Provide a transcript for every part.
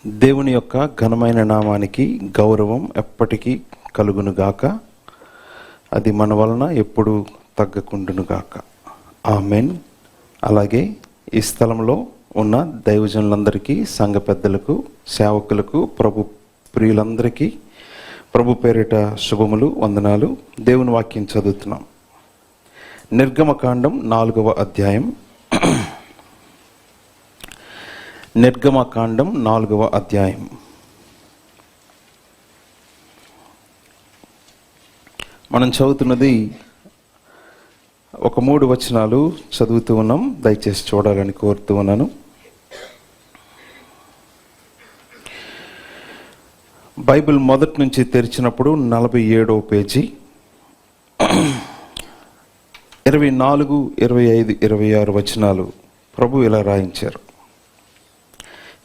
దేవుని యొక్క ఘనమైన నామానికి గౌరవం ఎప్పటికీ కలుగునుగాక. అది మన వలన ఎప్పుడు తగ్గకుండునుగాక. ఆమెన్. అలాగే ఈ స్థలంలో ఉన్న దైవజనులందరికీ, సంఘ పెద్దలకు, సేవకులకు, ప్రభు ప్రియులందరికీ ప్రభు పేరిట శుభములు, వందనాలు. దేవుని వాక్యం చదువుతున్నాం. నిర్గమకాండం 4వ అధ్యాయం. నిర్గమకాండం 4వ అధ్యాయం. మనం చదువుతున్నది ఒక 3 వచనాలు చదువుతూ ఉన్నాం. దయచేసి చూడాలని కోరుతూ ఉన్నాను. బైబిల్ మొదటి నుంచి తెరిచినప్పుడు 47వ పేజీ 24, 25, 26 వచనాలు ప్రభు ఇలా రాయించారు.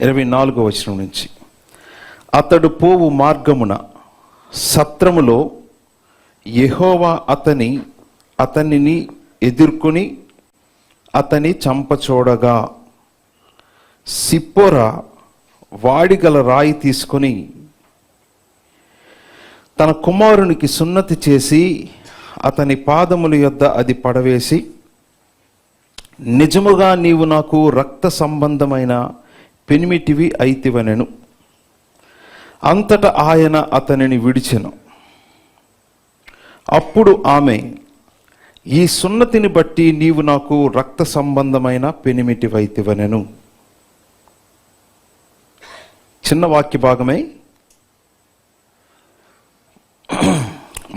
24వ వచనం నుంచి, అతడు పోవు మార్గమున సత్రములో యెహోవా అతనిని ఎదుర్కొని అతని చంపచూడగా, సిప్పోరా వాడిగల రాయి తీసుకొని తన కుమారునికి సున్నతి చేసి అతని పాదముల యొద్ద అది పడవేసి, నిజముగా నీవు నాకు రక్త సంబంధమైన పెనిమిటివి అయితివనెను. అంతటా ఆయన అతనిని విడిచెను. అప్పుడు ఆమె, ఈ సున్నతిని బట్టి నీవు నాకు రక్త సంబంధమైన పెనిమిటివైతివనెను. చిన్న వాక్య భాగమే,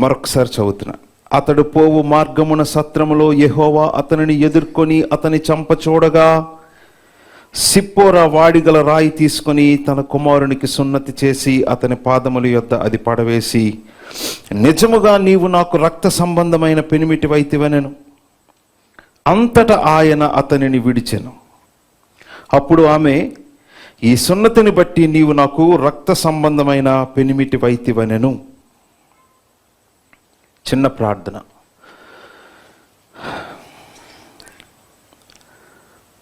మరొకసారి చదువుతున్నా. అతడు పోవు మార్గమున సత్రములో యెహోవా అతనిని ఎదుర్కొని అతని చంపచూడగా, సిప్పోరా వాడిగల రాయి తీసుకొని తన కుమారునికి సున్నతి చేసి అతని పాదముల యొద్ద అది పడవేసి, నిజముగా నీవు నాకు రక్త సంబంధమైన పెనిమిటివైతివనెను. అంతటా ఆయన అతనిని విడిచెను. అప్పుడు ఆమె, ఈ సున్నతిని బట్టి నీవు నాకు రక్త సంబంధమైన పెనిమిటివైతివనెను. చిన్న ప్రార్థన.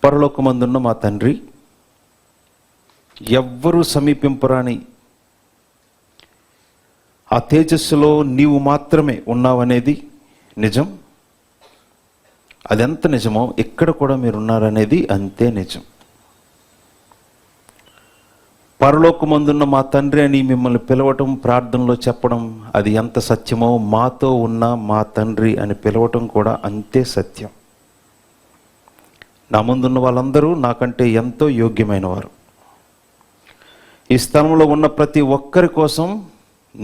పరలోకమందున్న మా తండ్రి, ఎవ్వరూ సమీపింపరాని ఆ తేజస్సులో నీవు మాత్రమే ఉన్నావనేది నిజం. అదెంత నిజమో ఇక్కడ కూడా మీరున్నారనేది అంతే నిజం. పరలోకమందున్న మా తండ్రి అని మిమ్మల్ని పిలవటం, ప్రార్థనలో చెప్పడం, అది ఎంత సత్యమో మాతో ఉన్న మా తండ్రి అని పిలవటం కూడా అంతే సత్యం. నా ముందున్న వాళ్ళందరూ నాకంటే ఎంతో యోగ్యమైన వారు. ఈ స్థలంలో ఉన్న ప్రతి ఒక్కరి కోసం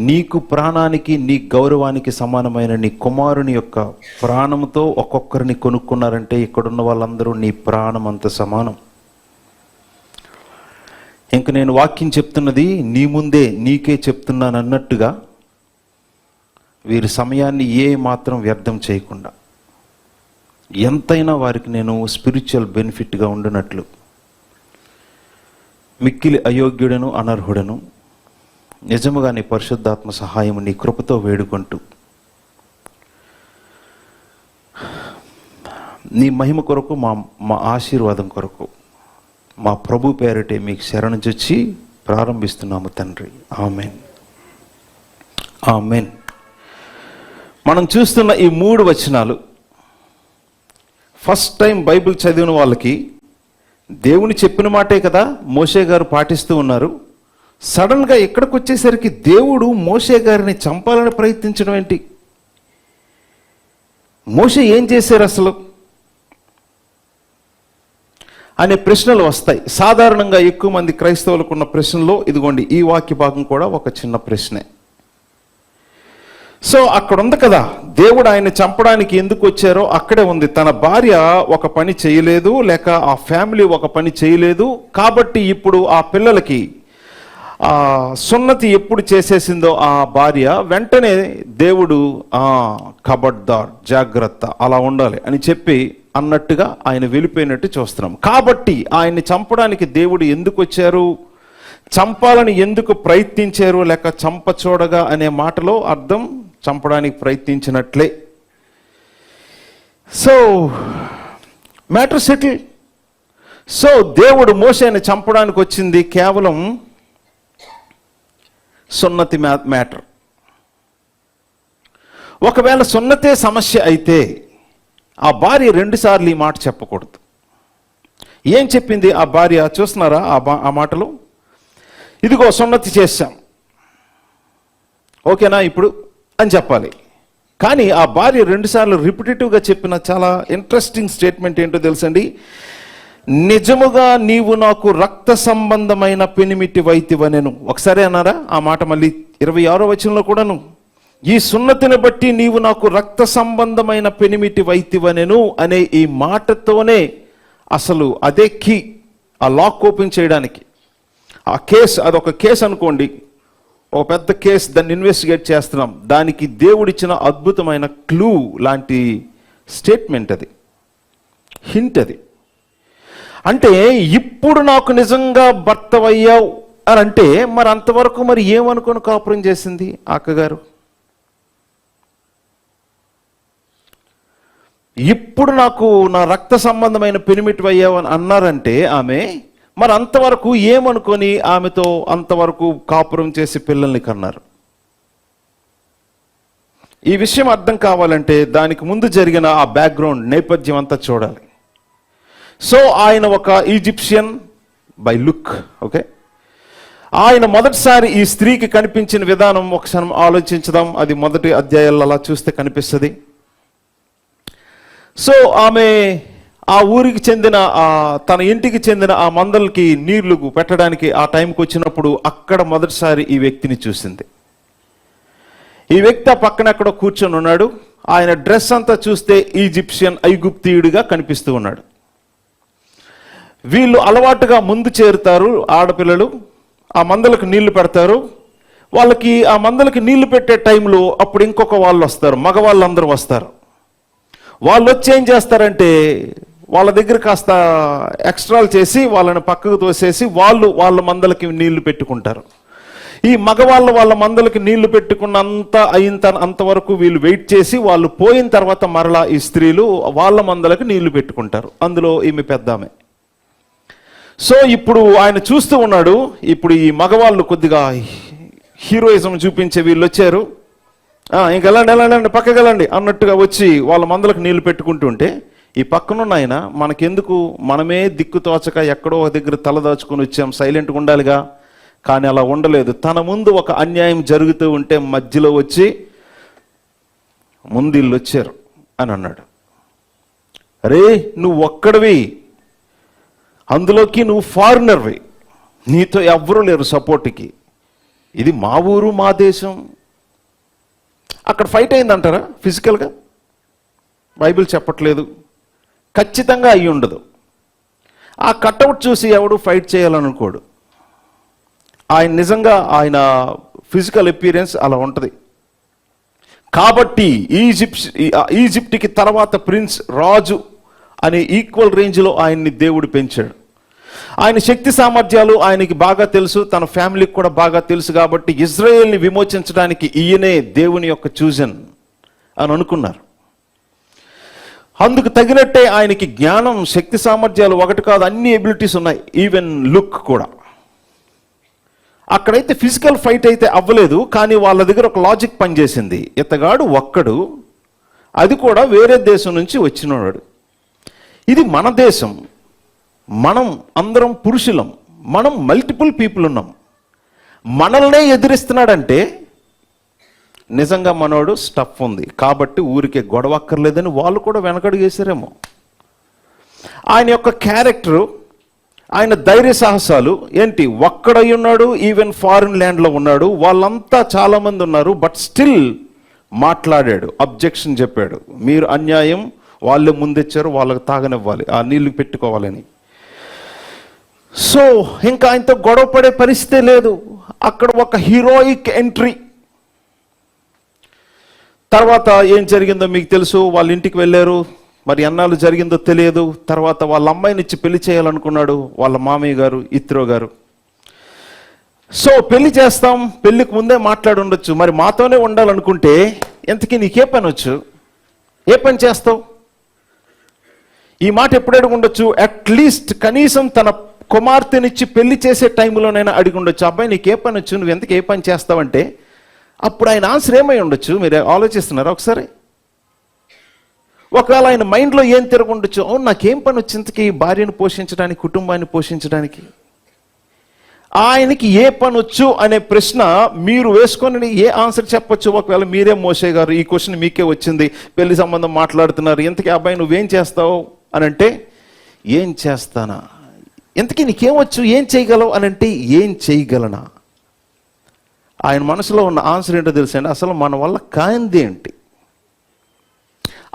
నీకు ప్రాణానికి, నీ గౌరవానికి సమానమైన నీ కుమారుని యొక్క ప్రాణంతో ఒక్కొక్కరిని కొనుక్కున్నారంటే ఇక్కడున్న వాళ్ళందరూ నీ ప్రాణం అంత సమానం. ఇంక నేను వాక్యం చెప్తున్నది నీ ముందే నీకే చెప్తున్నాను అన్నట్టుగా వీరి సమయాన్ని ఏ మాత్రం వ్యర్థం చేయకుండా, ఎంతైనా వారికి నేను స్పిరిచువల్ బెనిఫిట్గా ఉండినట్లు, మిక్కిలి అయోగ్యుడను అనర్హుడను, నిజముగా నీ పరిశుద్ధాత్మ సహాయం నీ కృపతో వేడుకుంటూ, నీ మహిమ కొరకు, మా ఆశీర్వాదం కొరకు, మా ప్రభు పేరిటే మీకు శరణుజొచ్చి ప్రారంభిస్తున్నాము తండ్రి. Amen, amen. మనం చూస్తున్న ఈ 3 వచనాలు ఫస్ట్ టైం బైబిల్ చదివిన వాళ్ళకి దేవుని చెప్పిన మాటే కదా మోషే గారు పాటిస్తూ ఉన్నారు. సడన్గా ఇక్కడికి వచ్చేసరికి దేవుడు మోషే గారిని చంపాలని ప్రయత్నించడం ఏంటి? మోషే ఏం చేశారు అసలు అనే ప్రశ్నలు వస్తాయి. సాధారణంగా ఎక్కువ మంది క్రైస్తవులకు ఉన్న ప్రశ్నలో ఇదిగోండి ఈ వాక్య భాగం కూడా ఒక చిన్న ప్రశ్నే. సో అక్కడ ఉంది కదా, దేవుడు ఆయన చంపడానికి ఎందుకు వచ్చారో అక్కడే ఉంది. తన భార్య ఒక పని చేయలేదు, లేక ఆ ఫ్యామిలీ ఒక పని చేయలేదు, కాబట్టి ఇప్పుడు ఆ పిల్లలకి సున్నతి ఎప్పుడు చేసేసిందో ఆ భార్య, వెంటనే దేవుడు ఖబర్దార్, జాగ్రత్త, అలా ఉండాలి అని చెప్పి అన్నట్టుగా ఆయన వెళ్ళిపోయినట్టు చూస్తున్నాం. కాబట్టి ఆయన్ని చంపడానికి దేవుడు ఎందుకు వచ్చారు, చంపాలని ఎందుకు ప్రయత్నించారు, లేక చంపచూడగా అనే మాటలో అర్థం చంపడానికి ప్రయత్నించినట్లే. So matter settle. సో దేవుడు మోషేని చంపడానికి వచ్చింది కేవలం సున్నతి మ్యాటర్. ఒకవేళ సున్నతే సమస్య అయితే ఆ భార్య 2 సార్లు ఈ మాట చెప్పకూడదు. ఏం చెప్పింది ఆ భార్య చూస్తున్నారా? ఆ మాటలు, ఇదిగో సున్నతి చేశాం, ఓకేనా ఇప్పుడు అని చెప్పాలి. కానీ ఆ భార్య 2 సార్లు రిపిటేటివ్గా చెప్పిన చాలా ఇంట్రెస్టింగ్ స్టేట్మెంట్ ఏంటో తెలుసండి. నిజముగా నీవు నాకు రక్త సంబంధమైన పెనిమిటి వైతివనెను. ఒకసారి అన్నారా ఆ మాట? మళ్ళీ 26వ వచనంలో కూడాను, ఈ సున్నతిని బట్టి నీవు నాకు రక్త సంబంధమైన పెనిమిటి వైతివనెను అనే ఈ మాటతోనే అసలు అదే కీ ఆ లాక్ ఓపెన్ చేయడానికి. ఆ కేసు, అదొక కేసు అనుకోండి, ఒక పెద్ద కేసు, దాన్ని ఇన్వెస్టిగేట్ చేస్తున్నాం, దానికి దేవుడిచ్చిన అద్భుతమైన క్లూ లాంటి స్టేట్మెంట్ అది, హింట్ అది. అంటే ఇప్పుడు నాకు నిజంగా భర్తవయ్యావు అని అంటే మరి అంతవరకు మరి ఏమనుకొని కాపురం చేసింది అక్కగారు? ఇప్పుడు నాకు నా రక్త సంబంధమైన పెనిమిటి అయ్యావు అని అన్నారంటే ఆమె, మరి అంతవరకు ఏమనుకొని ఆమెతో అంతవరకు కాపురం చేసి పిల్లల్ని కన్నారు? ఈ విషయం అర్థం కావాలంటే దానికి ముందు జరిగిన ఆ బ్యాక్గ్రౌండ్ నేపథ్యం అంతా చూడాలి. సో ఆయన ఒక ఈజిప్షియన్ బై లుక్, ఓకే. ఆయన మొదటిసారి ఈ స్త్రీకి కనిపించిన విధానం ఒకసారి ఆలోచించుదాం. అది మొదటి అధ్యాయాల్లో అలా చూస్తే కనిపిస్తుంది. సో ఆమె ఆ ఊరికి చెందిన తన ఇంటికి చెందిన ఆ మందలకి నీళ్లు పెట్టడానికి ఆ టైంకి వచ్చినప్పుడు అక్కడ మొదటిసారి ఈ వ్యక్తిని చూసింది. ఈ వ్యక్తి ఆ పక్కన ఎక్కడో కూర్చొని ఉన్నాడు. ఆయన డ్రెస్ అంతా చూస్తే ఈజిప్షియన్, ఐగుప్తీయుడిగా కనిపిస్తూ ఉన్నాడు. వీళ్ళు అలవాటుగా ముందు చేరుతారు ఆడపిల్లలు, ఆ మందలకు నీళ్లు పెడతారు. వాళ్ళకి ఆ మందలకి నీళ్లు పెట్టే టైంలో అప్పుడు ఇంకొక వాళ్ళు వస్తారు, మగవాళ్ళందరూ వస్తారు. వాళ్ళు వచ్చి ఏం చేస్తారంటే వాళ్ళ దగ్గర కాస్త ఎక్స్ట్రాలు చేసి వాళ్ళని పక్కకు తోసేసి వాళ్ళ మందలకి నీళ్లు పెట్టుకుంటారు. ఈ మగవాళ్ళు వాళ్ళ మందలకి నీళ్లు పెట్టుకున్నంత అంతవరకు వీళ్ళు వెయిట్ చేసి వాళ్ళు పోయిన తర్వాత మరలా ఈ స్త్రీలు వాళ్ళ మందలకి నీళ్లు పెట్టుకుంటారు. అందులో ఈమె పెద్దామె. సో ఇప్పుడు ఆయన చూస్తూ ఉన్నాడు. ఇప్పుడు ఈ మగవాళ్ళు కొద్దిగా హీరోయిజం చూపించే వీళ్ళు వచ్చారు. ఇంకెళ్ళండి పక్కకి వెళ్ళండి అన్నట్టుగా వచ్చి వాళ్ళ మందలకు నీళ్లు పెట్టుకుంటుంటే ఈ పక్కనున్న ఆయన మనకెందుకు, మనమే దిక్కు తోచక ఎక్కడో ఒక దగ్గర తలదాచుకుని వచ్చాం, సైలెంట్గా ఉండాలిగా. కానీ అలా ఉండలేదు. తన ముందు ఒక అన్యాయం జరుగుతూ ఉంటే మధ్యలో వచ్చి ముందు వీళ్ళు వచ్చారు అని అన్నాడు. అరే నువ్వు ఒక్కడివి, అందులోకి నువ్వు ఫారినర్వి, నీతో ఎవ్వరూ లేరు సపోర్ట్కి, ఇది మా ఊరు మా దేశం. అక్కడ ఫైట్ అయిందంటారా ఫిజికల్గా? బైబిల్ చెప్పట్లేదు, ఖచ్చితంగా అయ్యి ఉండదు. ఆ కట్అవుట్ చూసి ఎవడు ఫైట్ చేయాలనుకోడు. ఆయన నిజంగా ఆయన ఫిజికల్ అపియరెన్స్ అలా ఉంటుంది. కాబట్టి ఈజిప్ట్కి తర్వాత ప్రిన్స్, రాజు అనే ఈక్వల్ రేంజ్లో ఆయన్ని దేవుడు పెంచాడు. ఆయన శక్తి సామర్థ్యాలు ఆయనకి బాగా తెలుసు, తన ఫ్యామిలీకి కూడా బాగా తెలుసు. కాబట్టి ఇజ్రాయేల్ని విమోచించడానికి ఈయనే దేవుని యొక్క చూజన్ అని అనుకున్నారు. అందుకు తగినట్టే ఆయనకి జ్ఞానం, శక్తి సామర్థ్యాలు ఒకటి కాదు, అన్ని ఎబిలిటీస్ ఉన్నాయి, ఈవెన్ లుక్ కూడా. అక్కడైతే ఫిజికల్ ఫైట్ అయితే అవ్వలేదు, కానీ వాళ్ళ దగ్గర ఒక లాజిక్ పనిచేసింది. ఇతగాడు ఒక్కడు, అది కూడా వేరే దేశం నుంచి వచ్చినవాడు. ఇది మన దేశం, మనం అందరం పురుషులం, మనం మల్టిపుల్ పీపుల్ ఉన్నాం, మనల్నే ఎదిరిస్తున్నాడంటే నిజంగా మనోడు స్టఫ్ ఉంది. కాబట్టి ఊరికే గొడవ అక్కర్లేదని వాళ్ళు కూడా వెనకడుగేశారేమో. ఆయన యొక్క క్యారెక్టరు, ఆయన ధైర్య సాహసాలు ఏంటి, ఒక్కడై ఉన్నాడు, ఈవెన్ ఫారిన్ ల్యాండ్లో ఉన్నాడు, వాళ్ళంతా చాలామంది ఉన్నారు, బట్ స్టిల్ మాట్లాడాడు, అబ్జెక్షన్ చెప్పాడు. మీరు అన్యాయం, వాళ్ళే ముందెచ్చారు, వాళ్ళకి తాగనివ్వాలి, ఆ నీళ్లు పెట్టుకోవాలని. సో ఇంకా ఆయనతో గొడవ పడే పరిస్థితే లేదు. అక్కడ ఒక హీరోయిక్ ఎంట్రీ. తర్వాత ఏం జరిగిందో మీకు తెలుసు. వాళ్ళ ఇంటికి వెళ్ళారు, మరి ఎన్నాళ్ళు జరిగిందో తెలియదు. తర్వాత వాళ్ళ అమ్మాయిని ఇచ్చి పెళ్లి చేయాలనుకున్నాడు వాళ్ళ మామయ్య గారు, ఇత్రో గారు. సో పెళ్లి చేస్తాం, పెళ్లికి ముందే మాట్లాడి ఉండొచ్చు, మరి మాతోనే ఉండాలనుకుంటే ఎంతకీ నీకే పని వచ్చు, ఏ పని చేస్తావు? ఈ మాట ఎప్పుడు అడుగు ఉండొచ్చు. అట్లీస్ట్ కనీసం తన కుమార్తెనిచ్చి పెళ్లి చేసే టైంలోనైనా అడిగి ఉండొచ్చు, అబ్బాయి నీకు ఏ పని వచ్చు, నువ్వు ఎంతకు ఏ పని చేస్తావంటే అప్పుడు ఆయన ఆన్సర్ ఏమై ఉండొచ్చు? మీరు ఆలోచిస్తున్నారా ఒకసారి? ఒకవేళ ఆయన మైండ్లో ఏం తిరగండొచ్చు, అవును నాకేం పని వచ్చింతకి భార్యను పోషించడానికి, కుటుంబాన్ని పోషించడానికి. ఆయనకి ఏ పని వచ్చు అనే ప్రశ్న మీరు వేసుకొని ఏ ఆన్సర్ చెప్పొచ్చు? ఒకవేళ మీరే మోషే గారు, ఈ క్వశ్చన్ మీకే వచ్చింది, పెళ్లి సంబంధం మాట్లాడుతున్నారు, ఇంతకీ అబ్బాయి నువ్వేం చేస్తావు అని అంటే ఏం చేస్తానా, ఇంతకీ నీకేమొచ్చు, ఏం చేయగలవు అని అంటే ఏం చేయగలనా? ఆయన మనసులో ఉన్న ఆన్సర్ ఏంటో తెలుసండి, అసలు మన వల్ల కాంది ఏంటి?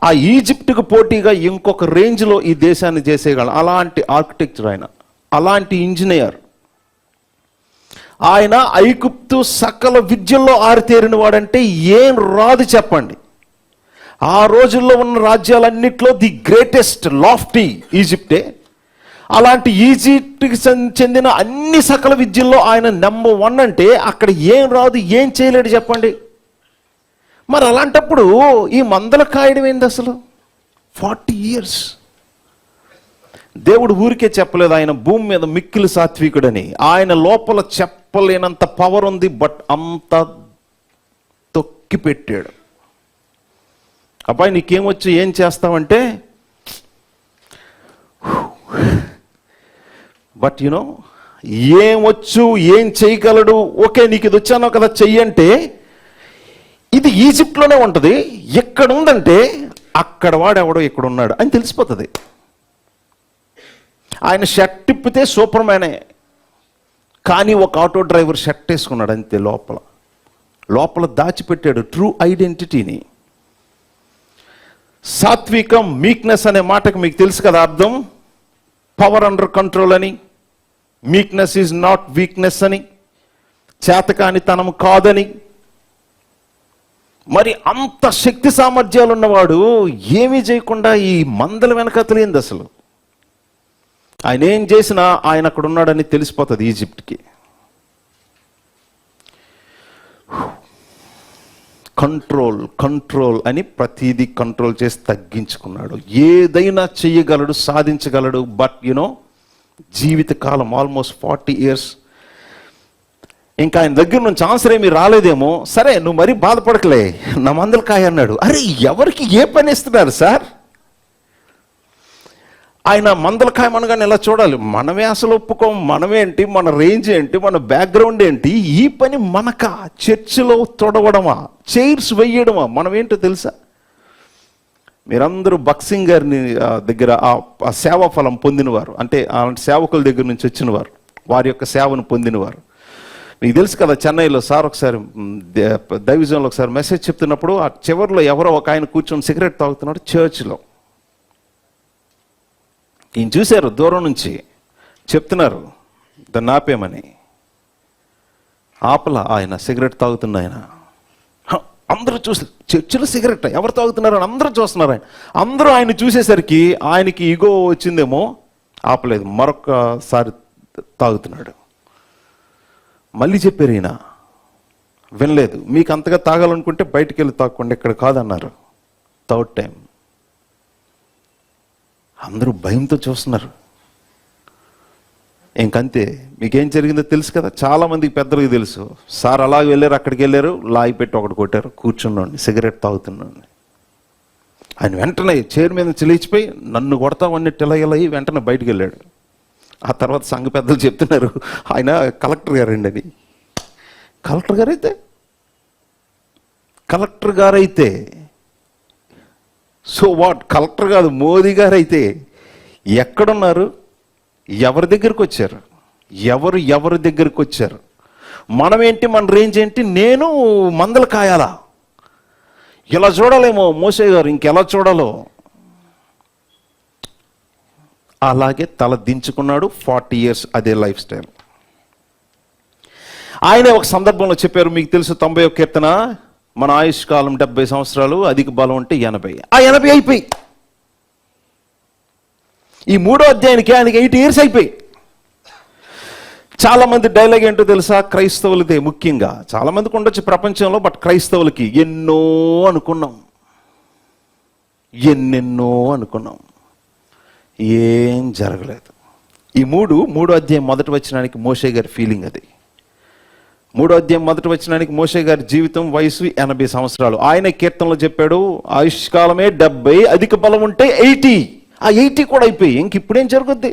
ఆ ఈజిప్ట్కు పోటీగా ఇంకొక రేంజ్లో ఈ దేశాన్ని చేసేయగలం. అలాంటి ఆర్కిటెక్చర్ ఆయన, అలాంటి ఇంజనీర్ ఆయన. ఐగుప్తు సకల విద్యల్లో ఆరితేరిన వాడంటే ఏం రాదు చెప్పండి? ఆ రోజుల్లో ఉన్న రాజ్యాలన్నిట్లో ది గ్రేటెస్ట్ లాఫ్టీ ఈజిప్టే. అలాంటి ఈజిప్ట్కి చెందిన అన్ని సకల విద్యల్లో ఆయన నెంబర్ 1 అంటే అక్కడ ఏం రాదు, ఏం చేయలేడు చెప్పండి? మరి అలాంటప్పుడు ఈ మందల కాయడం ఏంది అసలు? 40 years. దేవుడు ఊరికే చెప్పలేదు ఆయన భూమి మీద మిక్కిలి సాత్వికుడని. ఆయన లోపల చెప్పలేనంత పవర్ ఉంది, బట్ అంత తొక్కి పెట్టాడు. అబ్బాయి నీకేమొచ్చు, ఏం చేస్తావంటే, బట్ యునో ఏమొచ్చు, ఏం చేయగలడు, ఓకే నీకు ఇది వచ్చానో కదా చెయ్యంటే, ఇది ఈజిప్ట్లోనే ఉంటుంది, ఎక్కడ ఉందంటే అక్కడ వాడెవడో ఇక్కడ ఉన్నాడు అని తెలిసిపోతుంది. ఆయన షర్ట్ తిప్పితే సూపర్ మ్యానే, కానీ ఒక ఆటో డ్రైవర్ షర్ట్ వేసుకున్నాడు అంతే. లోపల దాచిపెట్టాడు ట్రూ ఐడెంటిటీని. సాత్వికం, మీక్నెస్ అనే మాటకు మీకు తెలుసు కదా అర్థం, పవర్ అండర్ కంట్రోల్ అని. మీక్నెస్ ఈజ్ నాట్ వీక్నెస్ అని, చేతకాని తనము కాదని. మరి అంత శక్తి సామర్థ్యాలు ఉన్నవాడు ఏమీ చేయకుండా ఈ మందల వెనకతలేంది అసలు? ఆయన ఏం చేసినా ఆయన అక్కడ ఉన్నాడని తెలిసిపోతుంది ఈజిప్ట్కి. కంట్రోల్ అని ప్రతిదీ కంట్రోల్ చేసి తగ్గించుకున్నాడు. ఏదైనా చెయ్యగలడు, సాధించగలడు. బట్ జీవితకాలం ఆల్మోస్ట్ 40 years. ఇంకా ఆయన దగ్గర నుంచి ఆన్సర్ ఏమీ రాలేదేమో, సరే నువ్వు మరీ బాధపడకలే, నా మందల కాయ అన్నాడు. అరే ఎవరికి ఏ పని ఇస్తున్నారు సార్? ఆయన మందల కాయ మనగానే ఎలా చూడాలి? మనమే అసలు ఒప్పుకోం. మనమేంటి, మన రేంజ్ ఏంటి, మన బ్యాక్గ్రౌండ్ ఏంటి? ఈ పని మనక? చర్చిలో తొడవడమా, చైర్స్ వెయ్యడమా? మనం ఏంటో తెలుసా? మీరందరూ బక్సింగ్ గారిని దగ్గర ఆ సేవా ఫలం పొందినవారు, అంటే అలాంటి సేవకుల దగ్గర నుంచి వచ్చినవారు, వారి యొక్క సేవను పొందినవారు. మీకు తెలుసు కదా, చెన్నైలో సార్ ఒకసారి దైవజన్లో ఒకసారి మెసేజ్ చెప్తున్నప్పుడు ఆ చివరిలో ఎవరో ఒక ఆయన కూర్చొని సిగరెట్ తాగుతున్నాడు చర్చ్లో. ఈయన చూశారు దూరం నుంచి, చెప్తున్నారు దాన్ని ఆపేమని. ఆపల ఆయన సిగరెట్ తాగుతున్న ఆయన. అందరూ చూసి, చర్చిలో సిగరెట్ ఎవరు తాగుతున్నారు అని అందరూ చూస్తున్నారు. అందరూ ఆయన చూసేసరికి ఆయనకి ఈగో వచ్చిందేమో, ఆపలేదు, మరొకసారి తాగుతున్నాడు. మళ్ళీ చెప్పారు, ఈయన వినలేదు. మీకు అంతగా తాగాలనుకుంటే బయటికి వెళ్ళి తాక్కోండి, ఇక్కడ కాదన్నారు. థర్డ్ టైం అందరూ భయంతో చూస్తున్నారు. ఇంకంతే. మీకేం జరిగిందో తెలుసు కదా, చాలామందికి పెద్దలకు తెలుసు. సార్ అలాగే వెళ్ళారు, అక్కడికి వెళ్ళారు, లాగి పెట్టి ఒకటి కొట్టారు, కూర్చున్నాండి సిగరెట్ తాగుతున్నాండి. ఆయన వెంటనే చైర్ మీద నుంచి లేచిపోయి నన్ను కొడతామని ఇలా వెంటనే బయటికి వెళ్ళాడు. ఆ తర్వాత సంఘ పెద్దలు చెప్తున్నారు, ఆయన కలెక్టర్ గారండి అని. కలెక్టర్ గారైతే సో వాట్? కలెక్టర్ కాదు, మోదీ గారు అయితే ఎక్కడున్నారు? ఎవరి దగ్గరికి వచ్చారు? ఎవరి దగ్గరికి వచ్చారు? మనమేంటి, మన రేంజ్ ఏంటి? నేను మందలు కాయాలా? ఇలా చూడాలేమో మోసే గారు, ఇంకెలా చూడాలో అలాగే తల దించుకున్నాడు. 40 years అదే లైఫ్ స్టైల్. ఆయనే ఒక సందర్భంలో చెప్పారు, మీకు తెలుసు 91 కీర్తన, మన ఆయుష్ కాలం 70 సంవత్సరాలు, అధిక బలం అంటే 80. ఆ 80 అయిపోయి ఈ 3వ అధ్యాయానికి ఆయనకి 8 years అయిపోయి. చాలా మంది డైలాగ్ ఏంటో తెలుసా? క్రైస్తవులదే ముఖ్యంగా. చాలా మందికి ఉండొచ్చు ప్రపంచంలో, బట్ క్రైస్తవులకి ఎన్నెన్నో అనుకున్నాం, ఏం జరగలేదు. ఈ మూడో అధ్యాయం మొదటి వచనానికి మోషే గారి ఫీలింగ్ అది. మూడో అధ్యాయం మొదటి వచనానికి మోషే గారి జీవితం, వయసు 80 సంవత్సరాలు. ఆయన కీర్తనలో చెప్పాడు, ఆయుష్కాలమే 70, అధిక బలం ఉంటే 80. ఆ 80 కూడా అయిపోయి ఇంక ఇప్పుడేం జరుగుద్ది?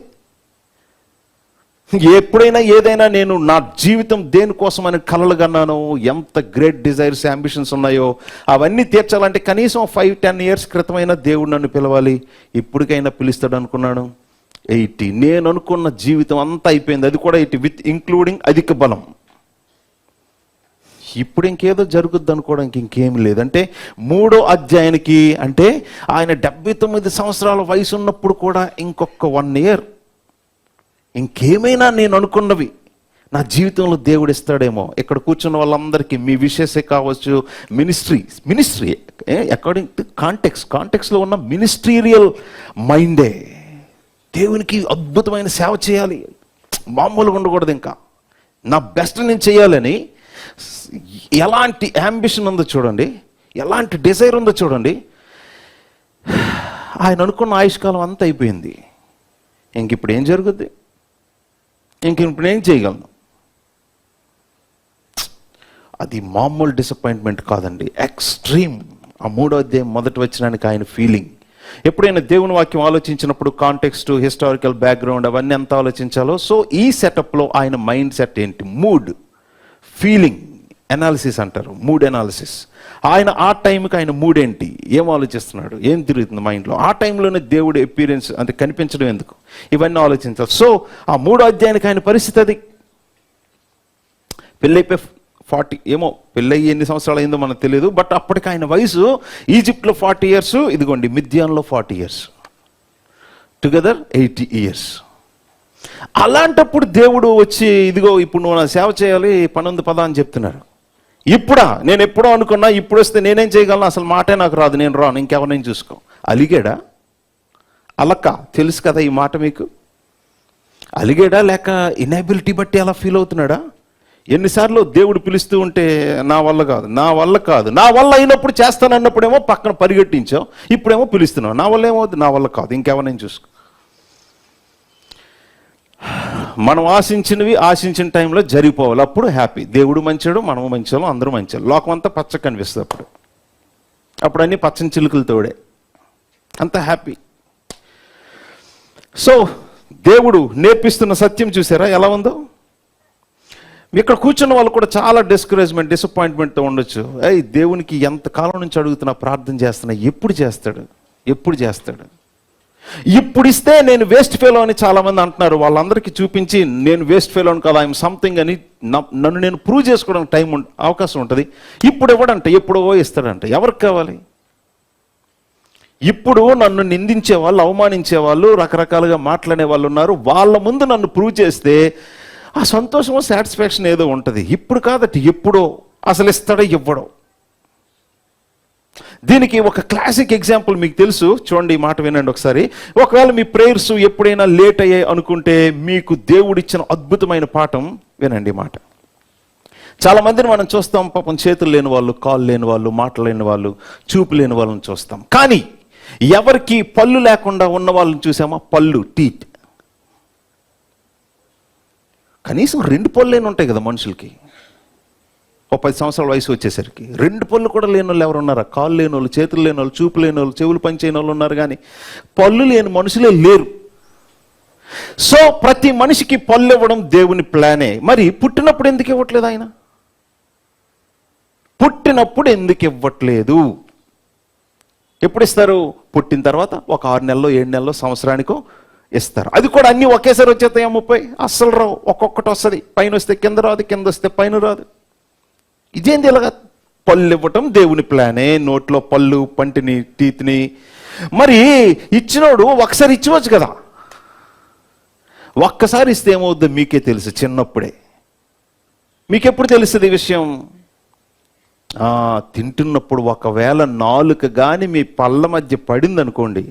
ఎప్పుడైనా ఏదైనా నేను నా జీవితం దేనికోసమని కలలు కన్నాను, ఎంత గ్రేట్ డిజైర్స్, అంబిషన్స్ ఉన్నాయో అవన్నీ తీర్చాలంటే కనీసం 5-10 ఇయర్స్ క్రితమైనా దేవుడు నన్ను పిలవాలి, ఇప్పటికైనా పిలుస్తాడు అనుకున్నాను. 80 నేను అనుకున్న జీవితం అంతా అయిపోయింది, అది కూడా 80 విత్ ఇంక్లూడింగ్ అధిక బలం. ఇప్పుడు ఇంకేదో జరుగుద్ది అనుకోవడానికి ఇంకేమి లేదంటే మూడో అధ్యాయానికి అంటే ఆయన 79 సంవత్సరాల వయసు ఉన్నప్పుడు కూడా ఇంకొక 1 ఇయర్ ఇంకేమైనా నేను అనుకున్నవి నా జీవితంలో దేవుడు ఇస్తాడేమో. ఇక్కడ కూర్చున్న వాళ్ళందరికీ మీ విషయసే కావచ్చు, మినిస్ట్రీ అకార్డింగ్ టు కాంటెక్స్లో ఉన్న మినిస్ట్రీరియల్ మైండే. దేవునికి అద్భుతమైన సేవ చేయాలి, మామూలుగా ఉండకూడదు, ఇంకా నా బెస్ట్ నేను చేయాలని ఎలాంటి యాంబిషన్ ఉందో చూడండి, ఎలాంటి డిజైర్ ఉందో చూడండి. ఆయన అనుకున్న ఆయుష్కాలం అంతా అయిపోయింది, ఇంక ఇప్పుడు ఏం జరుగుద్ది, ఇంక ఇప్పుడు ఏం చేయగలను? అది మామూలు డిసప్పాయింట్మెంట్ కాదండి, ఎక్స్ట్రీమ్. ఆ మూడో అధ్యాయం మొదటి వచనానికి ఆయన ఫీలింగ్. ఎప్పుడైనా దేవుని వాక్యం ఆలోచించినప్పుడు కాంటెక్స్ట్, హిస్టారికల్ బ్యాక్గ్రౌండ్ అవన్నీ ఎంత ఆలోచించాలో, సో ఈ సెటప్లో ఆయన మైండ్ సెట్ ఏంటి? మూడ్, ఫీలింగ్ అనాలిసిస్ అంటారు, మూడ్ అనాలిసిస్. ఆయన ఆ టైంకి ఆయన మూడ్ ఏంటి, ఏం ఆలోచిస్తున్నాడు, ఏం తిరుగుతుంది మైండ్లో, ఆ టైంలోనే దేవుడు ఎపీరియన్స్ అంటే కనిపించడం ఎందుకు, ఇవన్నీ ఆలోచించాలి. సో ఆ మూడో అధ్యాయానికి ఆయన పరిస్థితి అది. పెళ్ళైపోయి 40 ఏమో, పెళ్ళయి ఎన్ని సంవత్సరాలు అయిందో మనకు తెలియదు, బట్ అప్పటికి ఆయన వయసు ఈజిప్ట్లో 40 ఇయర్స్, ఇదిగోండి మిద్యాన్లో 40 ఇయర్స్, టుగెదర్ 80 ఇయర్స్. అలాంటప్పుడు దేవుడు వచ్చి, ఇదిగో ఇప్పుడు నువ్వు నా సేవ చేయాలి, పనుంది పద అని చెప్తున్నారు. ఇప్పుడా? నేను ఎప్పుడో అనుకున్నా, ఇప్పుడు వస్తే నేనేం చేయగలను, అసలు మాటే నాకు రాదు, నేను రాను, ఇంకెవరిని చూసుకో. అలిగాడా? అలక్క తెలుసు కదా ఈ మాట మీకు. అలిగాడా లేక ఇన్ఎబిలిటీ బట్టి అలా ఫీల్ అవుతున్నాడా? ఎన్నిసార్లు దేవుడు పిలుస్తూ ఉంటే నా వల్ల కాదు అయినప్పుడు చేస్తానన్నప్పుడేమో పక్కన పరిగెట్టించావు, ఇప్పుడేమో పిలుస్తున్నావు, నా వల్ల ఏమవుతుంది, నా వల్ల కాదు, ఇంకెవరిని చూసుకో. మనం ఆశించిన టైంలో జరిగిపోవాలి, అప్పుడు హ్యాపీ. దేవుడు మంచాడు, మనము మంచాము, అందరూ మంచారు, లోకం అంతా పచ్చ కనిపిస్తుంది. అప్పుడు అన్నీ పచ్చని చిలుకలు తోడే, అంత హ్యాపీ. సో దేవుడు నేర్పిస్తున్న సత్యం చూసారా ఎలా ఉందో? ఇక్కడ కూర్చున్న వాళ్ళు కూడా చాలా డిస్కరేజ్మెంట్, డిసప్పాయింట్మెంట్తో ఉండొచ్చు. దేవునికి ఎంతకాలం నుంచి అడుగుతున్నా, ప్రార్థన చేస్తున్నా, ఎప్పుడు చేస్తాడు? ఇప్పుడు ఇస్తే నేను వేస్ట్ ఫెలో అని చాలామంది అంటున్నారు. వాళ్ళందరికీ చూపించి నేను వేస్ట్ ఫెలో అని కాదు, ఐఎమ్ సంథింగ్ అని నన్ను నేను ప్రూవ్ చేసుకోవడానికి అవకాశం ఉంటుంది. ఇప్పుడు ఇవ్వడంట, ఎప్పుడో ఇస్తాడంట. ఎవరికి కావాలి? ఇప్పుడు నన్ను నిందించే వాళ్ళు, అవమానించే వాళ్ళు, రకరకాలుగా మాట్లాడే వాళ్ళు ఉన్నారు. వాళ్ళ ముందు నన్ను ప్రూవ్ చేస్తే ఆ సంతోషమో సాటిస్ఫాక్షన్ ఏదో ఉంటుంది. ఇప్పుడు కాదట, ఎప్పుడో. అసలు ఇస్తాడో ఇవ్వడో. దీనికి ఒక క్లాసిక్ ఎగ్జాంపుల్ మీకు తెలుసు, చూడండి, ఈ మాట వినండి ఒకసారి. ఒకవేళ మీ ప్రేయర్స్ ఎప్పుడైనా లేట్ అయ్యాయి అనుకుంటే మీకు దేవుడిచ్చిన అద్భుతమైన పాఠం వినండి. మాట చాలా మందిని మనం చూస్తాం, పాపం చేతులు లేని వాళ్ళు, కాళ్ళు లేని వాళ్ళు, మాటలు లేని వాళ్ళు, చూపు లేని వాళ్ళని చూస్తాం. కానీ ఎవరికి పళ్ళు లేకుండా ఉన్న వాళ్ళని చూసామా? పళ్ళు, టీత్. కనీసం 2 పళ్ళైనా ఉంటాయి కదా మనుషులకి. 10 సంవత్సరాల వయసు వచ్చేసరికి 2 పళ్ళు కూడా లేని వాళ్ళు ఎవరు ఉన్నారా? కాళ్ళు లేని వాళ్ళు, చేతులు లేని వాళ్ళు, చూపు లేని వాళ్ళు, చెవులు పనిచేయని వాళ్ళు ఉన్నారు, కానీ పళ్ళు లేని మనుషులే లేరు. సో ప్రతి మనిషికి పళ్ళు ఇవ్వడం దేవుని ప్లానే. మరి పుట్టినప్పుడు ఎందుకు ఇవ్వట్లేదు ఆయన? పుట్టినప్పుడు ఎందుకు ఇవ్వట్లేదు? ఎప్పుడు ఇస్తారు? పుట్టిన తర్వాత ఒక 6 నెలలో, 7 నెలలో, సంవత్సరానికో ఇస్తారు. అది కూడా అన్నీ ఒకేసారి వచ్చేస్తాయా? 30 అస్సలు రావు. ఒక్కొక్కటి వస్తుంది, పైన వస్తే కింద రాదు, కింద వస్తే పైన రాదు. ఇదేంది ఇలాగా? పళ్ళు ఇవ్వటం దేవుని ప్లానే. నోట్లో పళ్ళు, పంటిని, టీత్ని. మరి ఇచ్చినోడు ఒకసారి ఇచ్చివచ్చు కదా. ఒక్కసారి ఇస్తే ఏమవుద్దో మీకే తెలుసు. చిన్నప్పుడే మీకెప్పుడు తెలుస్తుంది ఈ విషయం? తింటున్నప్పుడు ఒకవేళ నాలుక కానీ మీ పళ్ళ మధ్య పడింది అనుకోండి,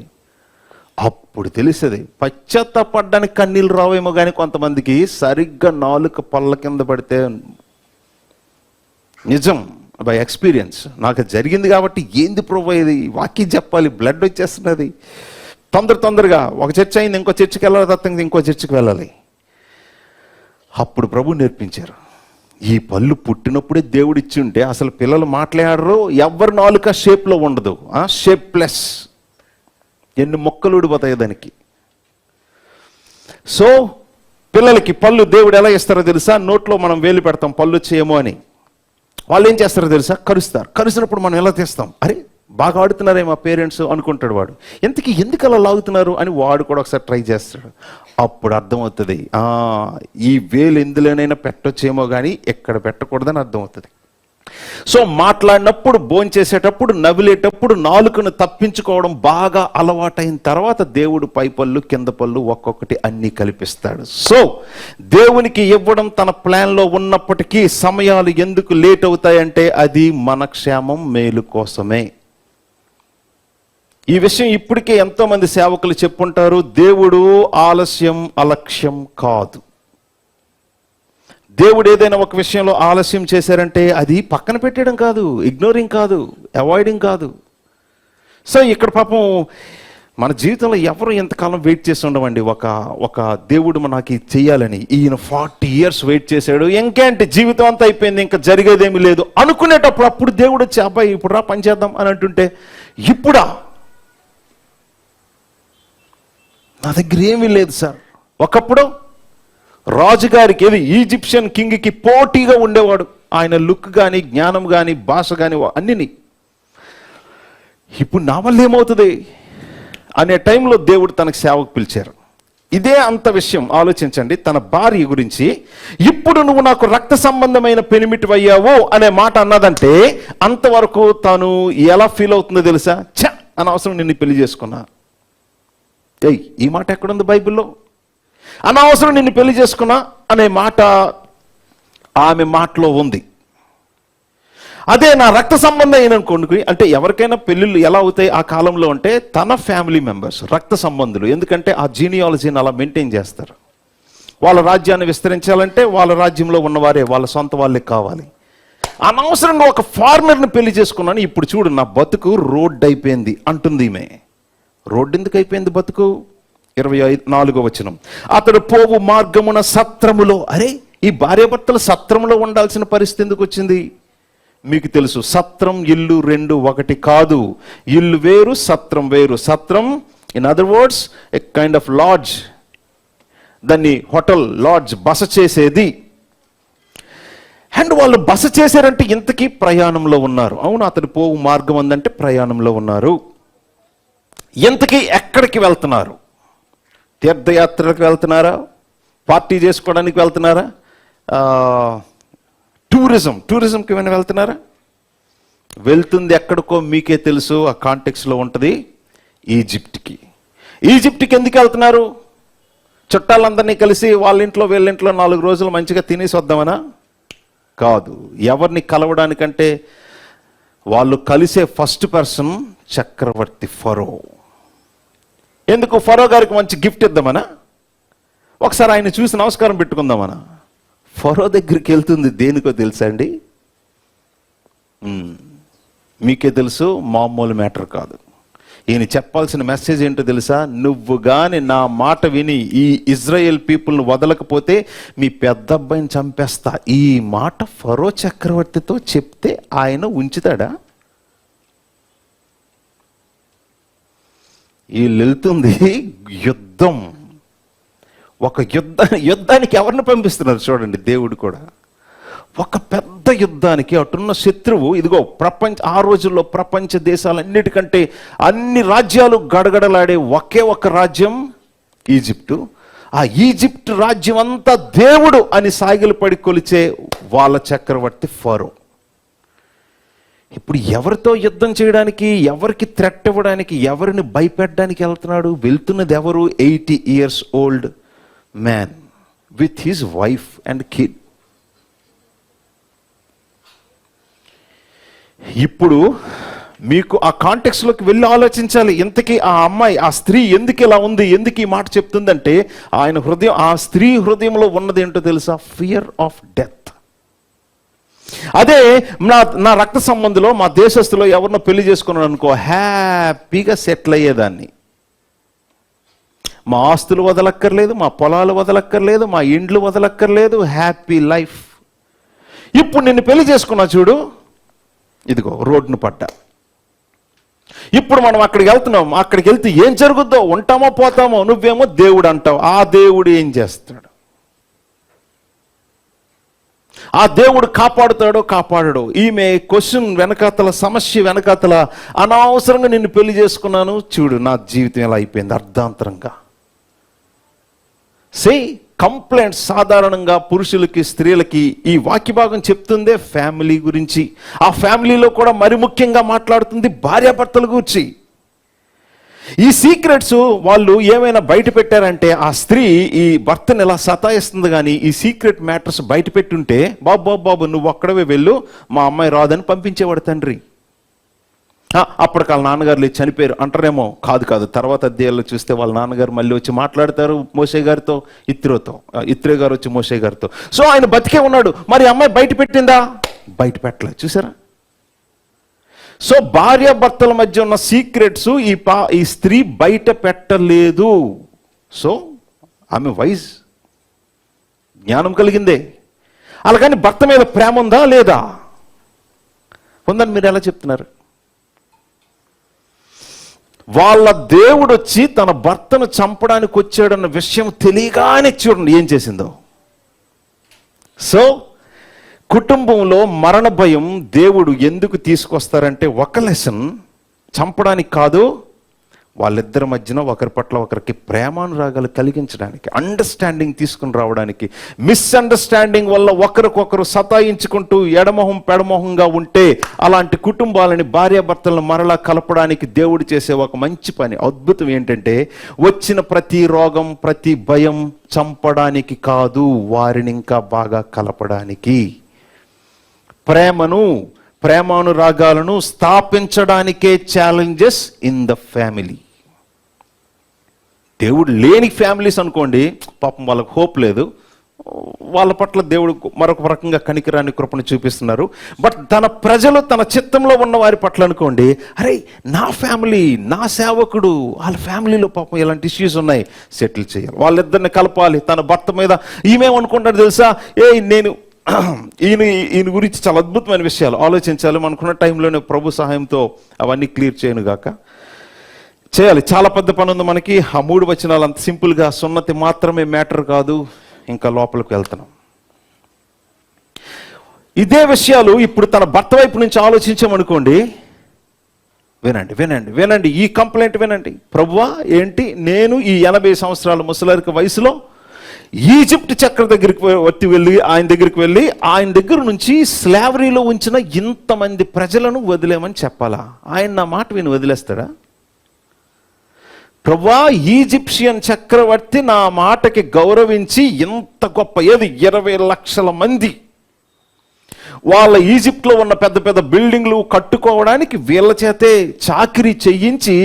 అప్పుడు తెలుస్తుంది. పశ్చాత్తాపడ్డానికి కన్నీళ్ళు రావేమో, కానీ కొంతమందికి సరిగ్గా నాలుక పళ్ళ కింద పడితే, నిజం, బై ఎక్స్పీరియన్స్ నాకు జరిగింది కాబట్టి, ఏంది ప్రభు ఇది వాక్యం చెప్పాలి, బ్లడ్ వచ్చేస్తున్నది, తొందరగా ఒక చర్చ్ అయింది, ఇంకో చర్చికి వెళ్ళాలి, తత్తంగా ఇంకో చర్చికి వెళ్ళాలి. అప్పుడు ప్రభు నేర్పించారు, ఈ పళ్ళు పుట్టినప్పుడే దేవుడు ఇచ్చి ఉంటే అసలు పిల్లలు మాట్లాడరు, ఎవరి నాలుక షేప్లో ఉండదు, షేప్ ప్లస్, ఎన్ని మొక్కలు ఊడిపోతాయి దానికి. సో పిల్లలకి పళ్ళు దేవుడు ఎలా ఇస్తారో తెలుసా? నోట్లో మనం వేలు పెడతాం పళ్ళు వచ్చేయేమో అని. వాళ్ళు ఏం చేస్తారో తెలుసా? కరుస్తారు. కరిసినప్పుడు మనం ఎలా తీస్తాం? అరే బాగా ఆడుతున్నారే మా పేరెంట్స్ అనుకుంటాడు వాడు. ఎందుకు అలా లాగుతున్నారు అని వాడు కూడా ఒకసారి ట్రై చేస్తాడు. అప్పుడు అర్థమవుతుంది, ఈ వేలు ఎందులోనైనా పెట్టొచ్చేమో కానీ ఎక్కడ పెట్టకూడదని అర్థమవుతుంది. సో మాట్లాడినప్పుడు, భోంచేసేటప్పుడు, నవ్విలేటప్పుడు నాలుకను తప్పించుకోవడం బాగా అలవాటైన తర్వాత దేవుడు పై పళ్ళు కింద పళ్ళు ఒక్కొక్కటి అన్నీ కల్పిస్తాడు. సో దేవునికి ఇవ్వడం తన ప్లాన్లో ఉన్నప్పటికీ సమయాలు ఎందుకు లేట్ అవుతాయంటే అది మన క్షేమం, మేలు కోసమే. ఈ విషయం ఇప్పటికే ఎంతో మంది సేవకులు చెప్పుంటారు. దేవుడు ఆలస్యం, అలక్ష్యం కాదు. దేవుడు ఏదైనా ఒక విషయంలో ఆలస్యం చేశారంటే అది పక్కన పెట్టడం కాదు, ఇగ్నోరింగ్ కాదు, అవాయిడింగ్ కాదు. సో ఇక్కడ పాపం మన జీవితంలో ఎవరు ఎంతకాలం వెయిట్ చేసి ఉండమండి. ఒక దేవుడు మనకి చెయ్యాలని ఈయన 40 years వెయిట్ చేశాడు, ఇంకేంటి జీవితం అంతా అయిపోయింది, ఇంకా జరిగేదేమీ లేదు అనుకునేటప్పుడు అప్పుడు దేవుడు వచ్చి అబ్బాయి ఇప్పుడు రా పని చేద్దాం అని అంటుంటే, ఇప్పుడా నా దగ్గర ఏమీ లేదు సార్. ఒకప్పుడు రాజుగారికి, ఏది ఈజిప్షియన్ కింగ్కి పోటీగా ఉండేవాడు. ఆయన లుక్ కానీ, జ్ఞానం కానీ, భాష కానీ అన్నిని. ఇప్పుడు నా వల్ల ఏమవుతుంది అనే టైంలో దేవుడు తనకు సేవకు పిలిచారు. ఇదే అంత విషయం ఆలోచించండి. తన భార్య గురించి, ఇప్పుడు నువ్వు నాకు రక్త సంబంధమైన పెనిమిటివయ్యావు అనే మాట అన్నదంటే అంతవరకు తాను ఎలా ఫీల్ అవుతుందో తెలుసా? అనవసరం నిన్ను పెళ్లి చేసుకున్నా. ఈ మాట ఎక్కడుంది బైబిల్లో? అనవసరం నిన్ను పెళ్లి చేసుకున్నా అనే మాట ఆమె మాటలో ఉంది. అదే నా రక్త సంబంధం అయిననుకోండి, అంటే ఎవరికైనా పెళ్ళిళ్ళు ఎలా అవుతాయి ఆ కాలంలో అంటే తన ఫ్యామిలీ మెంబర్స్, రక్త సంబంధులు. ఎందుకంటే ఆ జీనియాలజీని అలా మెయింటైన్ చేస్తారు. వాళ్ళ రాజ్యాన్ని విస్తరించాలంటే వాళ్ళ రాజ్యంలో ఉన్నవారే, వాళ్ళ సొంత వాళ్ళే కావాలి. అనవసరంగా ఒక ఫారినర్ని పెళ్లి చేసుకున్నాను, ఇప్పుడు చూడు నా బతుకు రోడ్డు అయిపోయింది అంటుంది ఈమె. రోడ్డు ఎందుకు అయిపోయింది బతుకు? 24వ వచనం, అతడు పోవు మార్గమున సత్రములో. అరే ఈ భార్యాభర్తలు సత్రములో ఉండాల్సిన పరిస్థితి ఎందుకు వచ్చింది? మీకు తెలుసు, సత్రం ఇల్లు రెండు ఒకటి కాదు. ఇల్లు వేరు, సత్రం వేరు. సత్రం in other words a kind of lodge, దాన్ని హోటల్, లాడ్జ్, బస చేసేది. అండ్ వాళ్ళు బస చేశారంటే ఇంతకీ ప్రయాణంలో ఉన్నారు. అవును, అతడు పోవు మార్గం అందంటే ప్రయాణంలో ఉన్నారు. ఇంతకీ ఎక్కడికి వెళ్తున్నారు? తీర్థయాత్రలకు వెళ్తున్నారా? పార్టీ చేసుకోవడానికి వెళ్తున్నారా? టూరిజంకి ఏమైనా వెళ్తున్నారా? వెళ్తుంది ఎక్కడికో మీకే తెలుసు, ఆ కాంటెక్స్లో ఉంటుంది, ఈజిప్ట్కి. ఈజిప్ట్కి ఎందుకు వెళ్తున్నారు? చుట్టాలందరినీ కలిసి వాళ్ళ ఇంట్లో వీళ్ళింట్లో 4 రోజులు మంచిగా తినేసి వద్దామనా? కాదు. ఎవరిని కలవడానికంటే వాళ్ళు కలిసే ఫస్ట్ పర్సన్ చక్రవర్తి ఫరో. ఎందుకు? ఫరో గారికి మంచి గిఫ్ట్ ఇద్దామనా? ఒకసారి ఆయన చూసి నమస్కారం పెట్టుకుందామనా? ఫరో దగ్గరికి వెళ్తుంది దేనికో తెలుసా అండి? మీకే తెలుసు, మామూలు మ్యాటర్ కాదు. ఈయన చెప్పాల్సిన మెసేజ్ ఏంటో తెలుసా? నువ్వు గాని నా మాట విని ఈ ఇజ్రాయెల్ పీపుల్ని వదలకపోతే మీ పెద్ద అబ్బాయిని చంపేస్తా. ఈ మాట ఫరో చక్రవర్తితో చెప్తే ఆయన ఉంచుతాడా? వీళ్ళు వెళ్తుంది యుద్ధం. ఒక యుద్ధానికి ఎవరిని పంపిస్తున్నారు చూడండి. దేవుడు కూడా ఒక పెద్ద యుద్ధానికి. అటున్న శత్రువు ఇదిగో ఆ రోజుల్లో ప్రపంచ దేశాలన్నిటికంటే అన్ని రాజ్యాలు గడగడలాడే ఒకే ఒక రాజ్యం ఈజిప్టు. ఆ ఈజిప్ట్ రాజ్యం అంతా దేవుడు అని సాగిలు పడి కొలిచే వాళ్ళ చక్రవర్తి ఫరో. ఇప్పుడు ఎవరితో యుద్ధం చేయడానికి, ఎవరికి థ్రెట్ ఇవ్వడానికి, ఎవరిని భయపెట్టడానికి వెళ్తున్నాడు? వెళ్తున్నది ఎవరు? 80 years old man with his wife and kid. ఇప్పుడు మీకు ఆ కాంటెక్స్లోకి వెళ్ళి ఆలోచించాలి. ఇంతకీ ఆ అమ్మాయి, ఆ స్త్రీ ఎందుకు ఇలా ఉంది, ఎందుకు ఈ మాట చెప్తుందంటే ఆయన హృదయం, ఆ స్త్రీ హృదయంలో ఉన్నది ఏంటో తెలుసా? Fear of death. అదే నా రక్త సంబంధిలో, మా దేశస్తులో ఎవరినో పెళ్లి చేసుకున్నాను అనుకో, హ్యాపీగా సెటిల్ అయ్యేదాన్ని. మా ఆస్తులు వదలక్కర్లేదు, మా పొలాలు వదలక్కర్లేదు, మా ఇండ్లు వదలక్కర్లేదు, హ్యాపీ లైఫ్. ఇప్పుడు నిన్ను పెళ్లి చేసుకున్నా చూడు, ఇదిగో రోడ్డును పడ్డా. ఇప్పుడు మనం అక్కడికి వెళ్తున్నాం. అక్కడికి వెళ్తే ఏం జరుగుద్దో, ఉంటామో పోతామో. నువ్వేమో దేవుడు అంటావు. ఆ దేవుడు ఏం చేస్తాడు? ఆ దేవుడు కాపాడుతాడో కాపాడడో? ఈమె క్వశ్చన్ వెనకాతల, సమస్య వెనకాతల, అనవసరంగా నిన్ను పెళ్లి చేసుకున్నాను చూడు, నా జీవితం ఎలా అయిపోయింది అర్ధాంతరంగా. కంప్లైంట్స్ సాధారణంగా పురుషులకి, స్త్రీలకి ఈ వాక్య భాగం చెప్తుందే ఫ్యామిలీ గురించి. ఆ ఫ్యామిలీలో కూడా మరి ముఖ్యంగా మాట్లాడుతుంది భార్యాభర్తల గురించి. ఈ సీక్రెట్స్ వాళ్ళు ఏమైనా బయట పెట్టారంటే, ఆ స్త్రీ ఈ భర్తను ఎలా సతాయిస్తుంది. కానీ ఈ సీక్రెట్ మ్యాటర్స్ బయట పెట్టుంటే, బాబు నువ్వు ఒక్కడవే వెళ్ళు, మా అమ్మాయి రాదని పంపించేవాడు తండ్రి. అప్పటికి వాళ్ళ నాన్నగారు లేదు, చనిపోయారు అంటారేమో. కాదు, తర్వాత అధ్యాయాల్లో చూస్తే వాళ్ళ నాన్నగారు మళ్ళీ వచ్చి మాట్లాడతారు మోషే గారితో, ఇత్రే గారు వచ్చి మోషే గారితో. సో ఆయన బతికే ఉన్నాడు. మరి అమ్మాయి బయట పెట్టిందా? బయట పెట్టలేదు. చూసారా? సో భార్యాభర్తల మధ్య ఉన్న సీక్రెట్స్ ఈ స్త్రీ బయట పెట్టలేదు. సో ఆమె వైజ్, జ్ఞానం కలిగిందే. అలాగని భర్త మీద ప్రేమ ఉందా లేదా? ఉందని మీరు ఎలా చెప్తున్నారు? వాళ్ళ దేవుడు వచ్చి తన భర్తను చంపడానికి వచ్చాడన్న విషయం తెలియగానే చూడండి ఏం చేసిందో. సో కుటుంబంలో మరణ భయం దేవుడు ఎందుకు తీసుకొస్తారంటే, ఒక లెసన్ చంపడానికి కాదు, వాళ్ళిద్దరి మధ్యన ఒకరి పట్ల ఒకరికి ప్రేమానురాగాలు కలిగించడానికి, అండర్స్టాండింగ్ తీసుకుని రావడానికి. మిస్అండర్స్టాండింగ్ వల్ల ఒకరికొకరు సతాయించుకుంటూ ఎడమొహం పెడమొహంగా ఉంటే అలాంటి కుటుంబాలని, భార్యాభర్తలను మరలా కలపడానికి దేవుడు చేసే ఒక మంచి పని, అద్భుతం ఏంటంటే, వచ్చిన ప్రతి రోగం, ప్రతి భయం చంపడానికి కాదు, వారిని ఇంకా బాగా కలపడానికి, ప్రేమానురాగాలను స్థాపించడానికే ఛాలెంజెస్ ఇన్ ద ఫ్యామిలీ. దేవుడు లేని ఫ్యామిలీస్ అనుకోండి, పాపం వాళ్ళకు హోప్ లేదు, వాళ్ళ పట్ల దేవుడు మరొక రకంగా కనికరాన్ని, కృపను చూపిస్తున్నారు. బట్ తన ప్రజలు, తన చిత్తంలో ఉన్న వారి పట్ల అనుకోండి, అరే నా ఫ్యామిలీ, నా సేవకుడు, వాళ్ళ ఫ్యామిలీలో పాపం ఇలాంటి ఇష్యూస్ ఉన్నాయి, సెటిల్ చేయాలి, వాళ్ళిద్దరిని కలపాలి. తన భర్త మీద ఈమెమనుకుంటాడు తెలుసా, నేను ఈయన గురించి చాలా అద్భుతమైన విషయాలు ఆలోచించాలి. మనకున్న టైంలోనే ప్రభు సహాయంతో అవన్నీ క్లియర్ చేయను గాక, చేయాలి. చాలా పెద్ద పని ఉంది మనకి. ఆ 3 వచనాలు అంత సింపుల్గా, సున్నతి మాత్రమే మ్యాటర్ కాదు, ఇంకా లోపలికి వెళ్తున్నాం. ఇదే విషయాలు ఇప్పుడు తన భర్త వైపు నుంచి ఆలోచించామనుకోండి, వినండి ఈ కంప్లైంట్ వినండి. ప్రభువా, ఏంటి నేను ఈ 80 సంవత్సరాల ముసలిక వయసులో ఈజిప్ట్ చక్ర ఆయన దగ్గరికి వెళ్ళి ఆయన దగ్గర నుంచి స్లావరీలో ఉంచిన ఇంతమంది ప్రజలను వదిలేమని చెప్పాలా? ఆయన నా మాట విని వదిలేస్తాడా? ప్రభువా, ఈజిప్షియన్ చక్రవర్తి నా మాటకి గౌరవించి ఇంత గొప్ప 20 లక్షల మంది వాళ్ళ ఈజిప్ట్లో ఉన్న పెద్ద పెద్ద బిల్డింగ్లు కట్టుకోవడానికి వీళ్ళ చేతే చాకిరీ చేయించి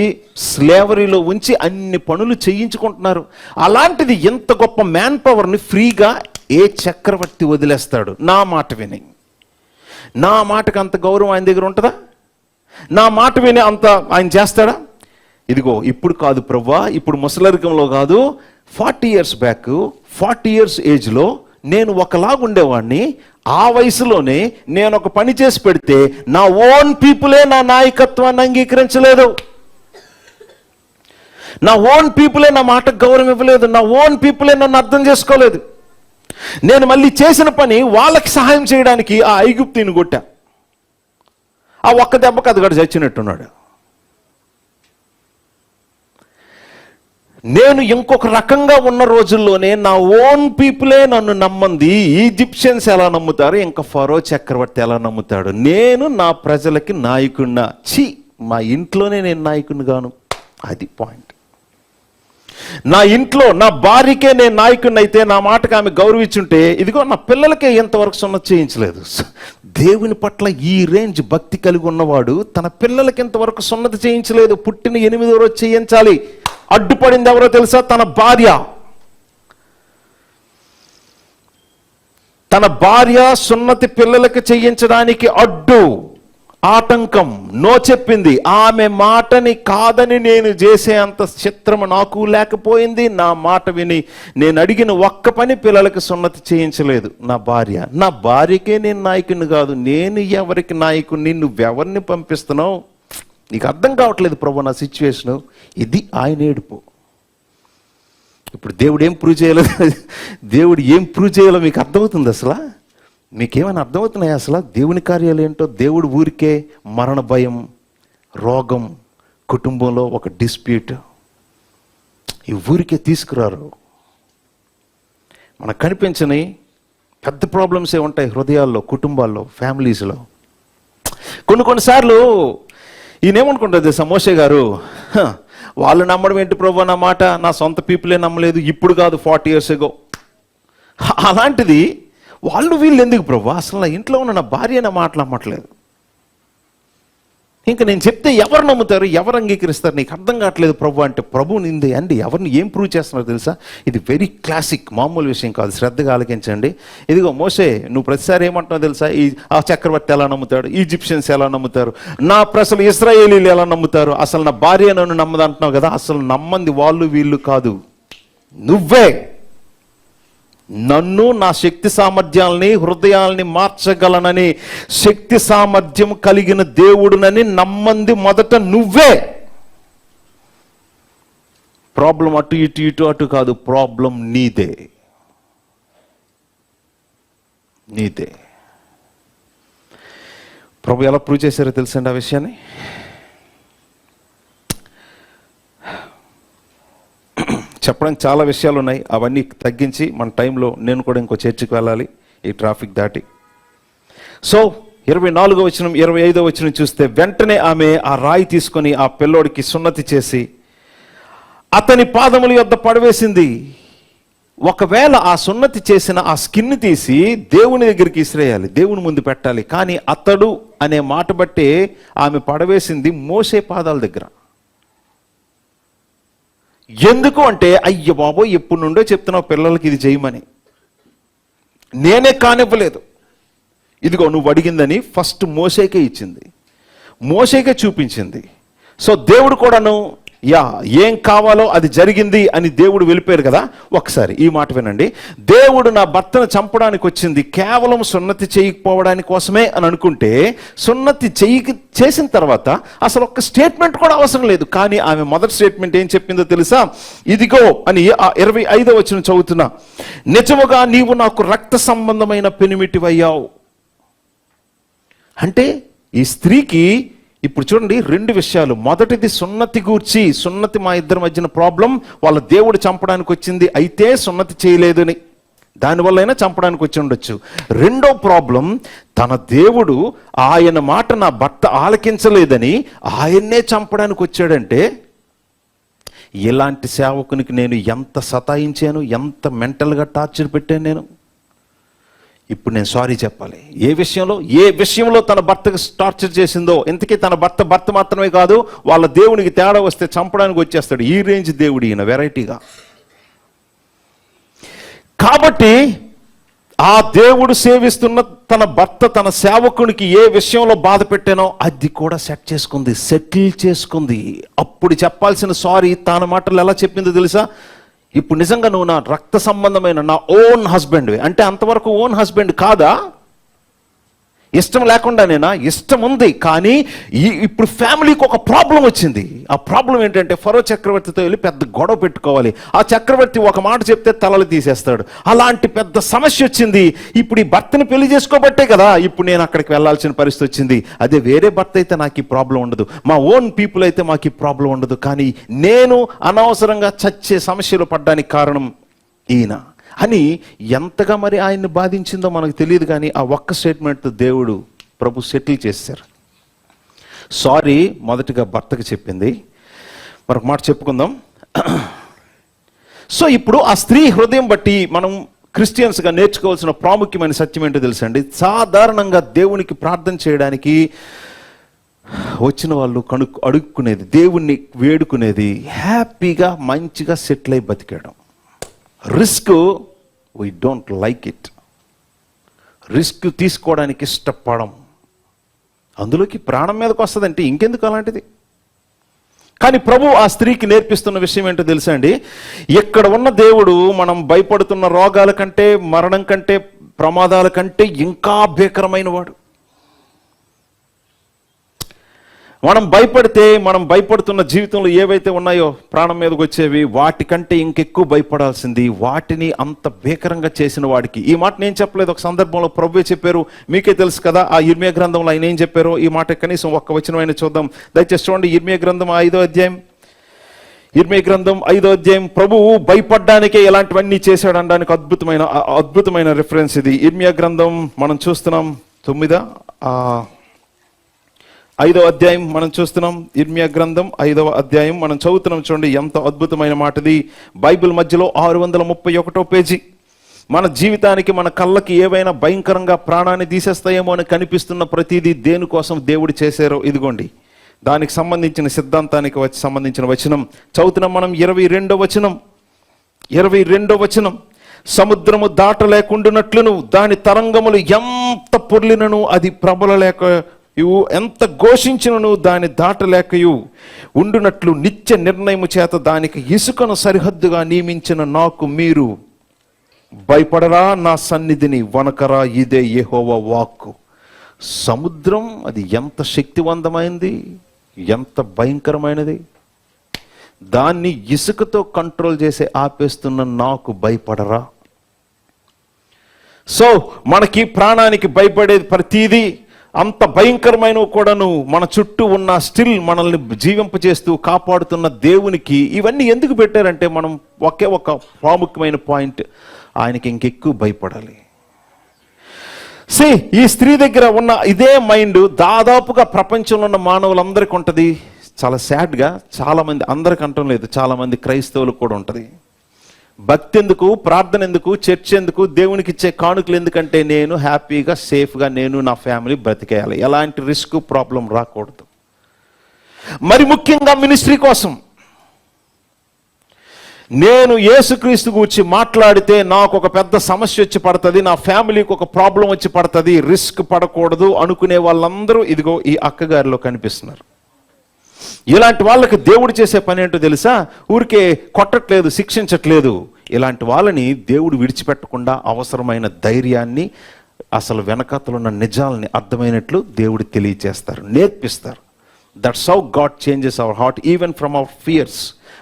స్లేవరీలో ఉంచి అన్ని పనులు చేయించుకుంటున్నారు. అలాంటిది ఇంత గొప్ప మ్యాన్ పవర్ని ఫ్రీగా ఏ చక్రవర్తి వదిలేస్తాడు? నా మాట విని, నా మాటకు అంత గౌరవం ఆయన దగ్గర ఉంటుందా? నా మాట విని అంత ఆయన చేస్తాడా? ఇదిగో ఇప్పుడు కాదు ప్రభువా, ఇప్పుడు ముసలరికంలో కాదు, 40 years బ్యాక్, 40 years ఏజ్లో నేను ఒకలాగుండేవాడిని. ఆ వయసులోనే నేను ఒక పని చేసి పెడితే నా ఓన్ పీపులే నా నాయకత్వాన్ని అంగీకరించలేదు, నా ఓన్ పీపులే నా మాటకు గౌరవం ఇవ్వలేదు, నా ఓన్ పీపులే నన్ను అర్థం చేసుకోలేదు. నేను మళ్ళీ చేసిన పని వాళ్ళకి సహాయం చేయడానికి ఆ ఐగుప్తుని కొట్టా. ఆ ఒక్క దెబ్బకు అది కూడా చచ్చినట్టున్నాడు. నేను ఇంకొక రకంగా ఉన్న రోజుల్లోనే నా ఓన్ పీపులే నన్ను నమ్మంది. ఈజిప్షియన్స్ ఎలా నమ్ముతారు, ఇంకా ఫరో చక్రవర్తి ఎలా నమ్ముతాడు? నేను నా ప్రజలకి నాయకుడినా? మా ఇంట్లోనే నేను నాయకుడిని గాను. అది పాయింట్. నా ఇంట్లో నా భార్యకే నేను నాయకుడిని అయితే, నా మాటకు ఆమె గౌరవించుంటే, ఇదిగో నా పిల్లలకే ఎంతవరకు సున్నతి చేయించలేదు. దేవుని పట్ల ఈ రేంజ్ భక్తి కలిగి ఉన్నవాడు తన పిల్లలకి ఎంతవరకు సున్నతి చేయించలేదు. పుట్టిన 8వ రోజు చేయించాలి. అడ్డుపడింది ఎవరో తెలుసా? తన భార్య. తన భార్య సున్నతి పిల్లలకి చేయించడానికి అడ్డు. ఆటంకం. నో చెప్పింది. ఆమె మాటని కాదని నేను చేసే అంత చిత్రము నాకు లేకపోయింది. నా మాట విని నేను అడిగిన ఒక్క పని పిల్లలకి సున్నతి చేయించలేదు నా భార్య. నా భార్యకే నేను నాయకుని కాదు, నేను ఎవరికి నాయకుని? నువ్వెవరిని పంపిస్తున్నావు? నీకు అర్థం కావట్లేదు ప్రభు నా సిచ్యువేషను. ఇది ఆయన ఏడుపు. ఇప్పుడు దేవుడు ఏం ప్రూవ్ చేయాలో మీకు అర్థమవుతుంది? అసలు మీకేమైనా అర్థమవుతున్నాయి? అసలు దేవుని కార్యాలు ఏంటో? దేవుడు ఊరికే మరణ భయం, రోగం, కుటుంబంలో ఒక డిస్ప్యూట్ ఈ ఊరికే తీసుకురారు. మనకు కనిపించని పెద్ద ప్రాబ్లమ్సే ఉంటాయి హృదయాల్లో, కుటుంబాల్లో, ఫ్యామిలీస్లో. కొన్నిసార్లు ఈయనేమనుకుంటుంది తెలుసా మోషే గారు, వాళ్ళు నమ్మడం ఏంటి ప్రభు నా మాట, నా సొంత పీపులే నమ్మలేదు, ఇప్పుడు కాదు 40 years ago. అలాంటిది వీళ్ళు ఎందుకు ప్రభు? అసలు నా ఇంట్లో ఉన్న నా భార్య నా మాటలు నమ్మట్లేదు. ఇంకా నేను చెప్తే ఎవరు నమ్ముతారు, ఎవరు అంగీకరిస్తారు? నీకు అర్థం కావట్లేదు ప్రభు అంటే, ప్రభు నింది అండి ఎవరిని ఏం ప్రూవ్ చేస్తున్నారు తెలుసా? ఇది వెరీ క్లాసిక్, మామూలు విషయం కాదు. శ్రద్ధగా ఆలకించండి. ఇదిగో మోషే, నువ్వు ప్రతిసారి ఏమంటున్నావు తెలుసా? ఆ చక్రవర్తి ఎలా నమ్ముతాడు, ఈజిప్షియన్స్ ఎలా నమ్ముతారు, నా ప్రజలు ఇశ్రాయేలీలు ఎలా నమ్ముతారు, అసలు నా భార్య నన్ను నమ్మదంటున్నావు కదా. అసలు నమ్మంది వాళ్ళు వీళ్ళు కాదు, నువ్వే. నన్ను, నా శక్తి సామర్థ్యాలని, హృదయాల్ని మార్చగలనని శక్తి సామర్థ్యం కలిగిన దేవుడునని నమ్మంది మొదట నువ్వే. ప్రాబ్లం అటు ఇటు ఇటు అటు కాదు, ప్రాబ్లం నీదే. ప్రభు ఎలా ప్రూవ్ చేశారో తెలుసండి ఆ విషయాన్ని? చెప్పడానికి చాలా విషయాలు ఉన్నాయి, అవన్నీ తగ్గించి మన టైంలో నేను కూడా ఇంకో చర్చికి వెళ్ళాలి ఈ ట్రాఫిక్ దాటి. సో 24వ వచనం 25వ వచనం చూస్తే, వెంటనే ఆమె ఆ రాయి తీసుకొని ఆ పిల్లోడికి సున్నతి చేసి అతని పాదముల యొద్ద పడవేసింది. ఒకవేళ ఆ సున్నతి చేసిన ఆ స్కిన్ తీసి దేవుని దగ్గరికి ఇసిరేయాలి, దేవుని ముందు పెట్టాలి. కానీ అతడు అనే మాట బట్టే ఆమె పడవేసింది మోసే పాదాల దగ్గర. ఎందుకు అంటే, అయ్య బాబో ఎప్పుడు నుండో చెప్తున్నావు పిల్లలకి ఇది చేయమని, నేనే కానివ్వలేదు. ఇదిగో నువ్వు అడిగిందని ఫస్ట్ మోసేకే ఇచ్చింది, మోసేకే చూపించింది. సో దేవుడు కూడాను ఏం కావాలో అది జరిగింది అని దేవుడు వెళ్ళిపోయారు కదా. ఒకసారి ఈ మాట వినండి. దేవుడు నా భర్తను చంపడానికి వచ్చింది కేవలం సున్నతి చేయకపోవడానికి కోసమే అని అనుకుంటే, సున్నతి చేసిన తర్వాత అసలు ఒక్క స్టేట్మెంట్ కూడా అవసరం లేదు. కానీ ఆమె మొదటి స్టేట్మెంట్ ఏం చెప్పిందో తెలుసా? ఇదిగో అని 25వ వచనం చదువుతున్నా, నిజముగా నీవు నాకు రక్త సంబంధమైన పెనిమిటివయ్యావు. అంటే ఈ స్త్రీకి ఇప్పుడు చూడండి 2 విషయాలు. మొదటిది సున్నతి గూర్చి, సున్నతి మా ఇద్దరి మధ్యన ప్రాబ్లం, వాళ్ళ దేవుడు చంపడానికి వచ్చింది, అయితే సున్నతి చేయలేదని, దానివల్లైనా చంపడానికి వచ్చి ఉండొచ్చు. రెండో ప్రాబ్లం, తన దేవుడు ఆయన మాట నా భర్త ఆలకించలేదని ఆయన్నే చంపడానికి వచ్చాడంటే, ఇలాంటి సేవకునికి నేను ఎంత సతాయించాను, ఎంత మెంటల్గా టార్చర్ పెట్టాను నేను. ఇప్పుడు నేను సారీ చెప్పాలి. ఏ విషయంలో తన భర్తకు టార్చర్ చేసిందో. ఇంతకీ తన భర్త మాత్రమే కాదు, వాళ్ళ దేవునికి తేడా వస్తే చంపడానికి వచ్చేస్తాడు. ఈ రేంజ్ దేవుడు ఈయన, వెరైటీగా. కాబట్టి ఆ దేవుడు సేవిస్తున్న తన భర్త తన సేవకునికి ఏ విషయంలో బాధ పెట్టానో అది కూడా సెటిల్ చేసుకుంది. అప్పుడు చెప్పాల్సిన సారీ తన మాటలు ఎలా చెప్పిందో తెలుసా? ఇప్పుడు నిజంగా నువ్వు నా రక్త సంబంధమైన నా ఓన్ హస్బెండ్ అంటే, అంతవరకు ఓన్ హస్బెండ్ కాదా? ఇష్టం లేకుండానేనా? ఇష్టం ఉంది, కానీ ఇప్పుడు ఫ్యామిలీకి ఒక ప్రాబ్లం వచ్చింది. ఆ ప్రాబ్లం ఏంటంటే, ఫరో చక్రవర్తితో వెళ్ళి పెద్ద గొడవ పెట్టుకోవాలి. ఆ చక్రవర్తి ఒక మాట చెప్తే తలలు తీసేస్తాడు. అలాంటి పెద్ద సమస్య వచ్చింది. ఇప్పుడు ఈ భర్తను పెళ్లి చేసుకోబట్టే కదా ఇప్పుడు నేను అక్కడికి వెళ్ళాల్సిన పరిస్థితి వచ్చింది. అదే వేరే భర్త అయితే నాకు ఈ ప్రాబ్లం ఉండదు, మా ఓన్ పీపుల్ అయితే మాకు ఈ ప్రాబ్లం ఉండదు. కానీ నేను అనవసరంగా చచ్చే సమస్యలు పడ్డానికి కారణం ఈయన అని ఎంతగా మరి ఆయన్ని బాధించిందో మనకు తెలియదు. కానీ ఆ ఒక్క స్టేట్మెంట్తో దేవుడు ప్రభు సెటిల్ చేశారు. సారీ మొదటిగా భర్తకు చెప్పింది. మరొక మాట చెప్పుకుందాం. సో ఇప్పుడు ఆ స్త్రీ హృదయం బట్టి మనం క్రిస్టియన్స్గా నేర్చుకోవాల్సిన ప్రాముఖ్యమైన సత్యం ఏంటో తెలుసండి. సాధారణంగా దేవునికి ప్రార్థన చేయడానికి వచ్చిన వాళ్ళు అడుక్కునేది, దేవుణ్ణి వేడుకునేది హ్యాపీగా మంచిగా సెటిల్ అయి బతికేయడం. Risk we don't like it. Risk తీసుకోవడానికి ఇష్టపడం. అందులోకి ప్రాణం మీదకి వస్తుందంటే ఇంకెందుకు అలాంటిది? కానీ ప్రభు ఆ స్త్రీకి నేర్పిస్తున్న విషయం ఏంటో తెలుసా అండి? ఇక్కడ ఉన్న దేవుడు మనం భయపడుతున్న రోగాల కంటే, మరణం కంటే, ప్రమాదాల కంటే ఇంకా భీకరమైన వాడు. మనం భయపడితే, మనం భయపడుతున్న జీవితంలో ఏవైతే ఉన్నాయో ప్రాణం మీదకి వచ్చేవి, వాటికంటే ఇంకెక్కువ భయపడాల్సింది వాటిని అంత భీకరంగా చేసిన వాడికి. ఈ మాట నేను చెప్పలేదు, ఒక సందర్భంలో ప్రభువే చెప్పారు. మీకే తెలుసు కదా ఆ ఇర్మియా గ్రంథంలో ఆయన ఏం చెప్పారో. ఈ మాట కనీసం ఒక్క వచనమైన చూద్దాం. దయచేసి చూడండి, ఇర్మియా గ్రంథం 5వ అధ్యాయం. ఇర్మియా గ్రంథం 5వ అధ్యాయం. ప్రభువు భయపడ్డానికే ఇలాంటివన్నీ చేశాడు అనడానికి అద్భుతమైన రిఫరెన్స్ ఇది. ఇర్మియా గ్రంథం మనం చూస్తున్నాం 5వ అధ్యాయం మనం చూస్తున్నాం. ఇర్మియా గ్రంథం 5వ అధ్యాయం మనం చదువుతున్నాం. చూడండి ఎంత అద్భుతమైన మాటది. బైబిల్ మధ్యలో 631వ పేజీ. మన జీవితానికి, మన కళ్ళకి ఏవైనా భయంకరంగా ప్రాణాన్ని తీసేస్తాయేమో అని కనిపిస్తున్న ప్రతిదీ దేనికోసం దేవుడు చేశారో ఇదిగోండి, దానికి సంబంధించిన సిద్ధాంతానికి సంబంధించిన వచనం చదువుతున్నాం మనం. 22వ వచనం. సముద్రము దాటలేకుండునట్లును, దాని తరంగములు ఎంత పొర్లినను అది ప్రబలలేక, ఎంత ఘోషించినను దాని దాటలేకయు ఉండునట్లు నిత్య నిర్ణయము చేత దానికి ఇసుకను సరిహద్దుగా నియమించిన నాకు మీరు భయపడరా, నా సన్నిధిని వనకరా, ఇదే యెహోవా వాక్కు. సముద్రం అది ఎంత శక్తివంతమైంది, ఎంత భయంకరమైనది. దాన్ని ఇసుకతో కంట్రోల్ చేసి ఆపేస్తున్న నాకు భయపడరా. సో మనకి ప్రాణానికి భయపడేది ప్రతీది అంత భయంకరమైనవి కూడాను మన చుట్టూ ఉన్న స్టిల్ మనల్ని జీవింపజేస్తూ కాపాడుతున్న దేవునికి ఇవన్నీ ఎందుకు పెట్టారంటే మనం ఒకే ఒక ప్రాముఖ్యమైన పాయింట్, ఆయనకి ఇంకెక్కువ భయపడాలి. ఈ స్త్రీ దగ్గర ఉన్న ఇదే మైండ్ దాదాపుగా ప్రపంచంలో ఉన్న మానవులందరికీ ఉంటుంది. చాలా సాడ్గా చాలామంది, అందరికి అంటం లేదు, చాలామంది క్రైస్తవులు కూడా ఉంటుంది. భక్తి ఎందుకు, ప్రార్థన ఎందుకు, చర్చ్ ఎందుకు, దేవునికి ఇచ్చే కానుకలు ఎందుకంటే నేను హ్యాపీగా, సేఫ్గా, నేను నా ఫ్యామిలీ బ్రతికేయాలి, ఎలాంటి రిస్క్ ప్రాబ్లం రాకూడదు. మరి ముఖ్యంగా మినిస్ట్రీ కోసం నేను యేసుక్రీస్తు గురించి మాట్లాడితే నాకు ఒక పెద్ద సమస్య వచ్చి పడుతుంది, నా ఫ్యామిలీకి ఒక ప్రాబ్లం వచ్చి పడుతుంది, రిస్క్ పడకూడదు అనుకునే వాళ్ళందరూ ఇదిగో ఈ అక్కగారిలో కనిపిస్తున్నారు. ఇలాంటి వాళ్ళకి దేవుడు చేసే పని ఏంటో తెలుసా? ఊరికే కొట్టట్లేదు, శిక్షించట్లేదు. ఇలాంటి వాళ్ళని దేవుడు విడిచిపెట్టకుండా అవసరమైన ధైర్యాన్ని, అసలు వెనకాతలున్న నిజాలని అర్థమైనట్లు దేవుడు తెలియచేస్తారు, నేర్పిస్తారు. That's how God changes our heart even from our fears.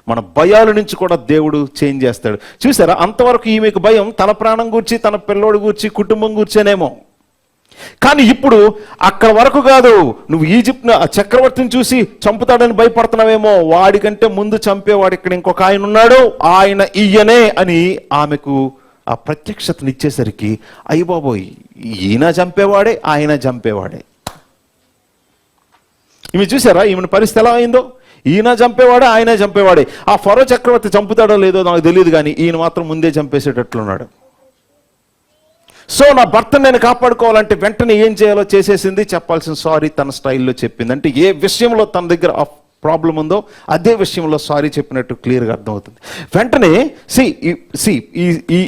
మన భయాల నుంచి కూడా దేవుడు చేంజ్ చేస్తాడు. చూసారా, అంతవరకు ఈమెకు భయం తన ప్రాణం గూర్చి, తన పిల్లోడు గూర్చి, కుటుంబం గూర్చేనేమో. కానీ ఇప్పుడు అక్కడ వరకు కాదు, నువ్వు ఈజిప్ట్ చక్రవర్తిని చూసి చంపుతాడని భయపడుతున్నావేమో, వాడికంటే ముందు చంపేవాడు ఇక్కడ ఇంకొక ఆయన ఉన్నాడు, ఆయన ఈయనే అని ఆమెకు ఆ ప్రత్యక్షతనిచ్చేసరికి అయ్య బాబోయ్, ఈయన చంపేవాడే, ఆయన చంపేవాడే. ఈమె చూసారా ఈమెను పరిస్థితి ఎలా అయిందో? ఈయన చంపేవాడే, ఆయనే చంపేవాడే. ఆ ఫరో చక్రవర్తి చంపుతాడో లేదో నాకు తెలియదు, కానీ ఈయన మాత్రం ముందే చంపేసేటట్లున్నాడు. సో నా భర్తను నేను కాపాడుకోవాలంటే వెంటనే ఏం చేయాలో చేసేసింది. చెప్పాల్సిన సారీ తన స్టైల్లో చెప్పింది. అంటే ఏ విషయంలో తన దగ్గర ప్రాబ్లం ఉందో అదే విషయంలో సారీ చెప్పినట్టు క్లియర్గా అర్థమవుతుంది. వెంటనే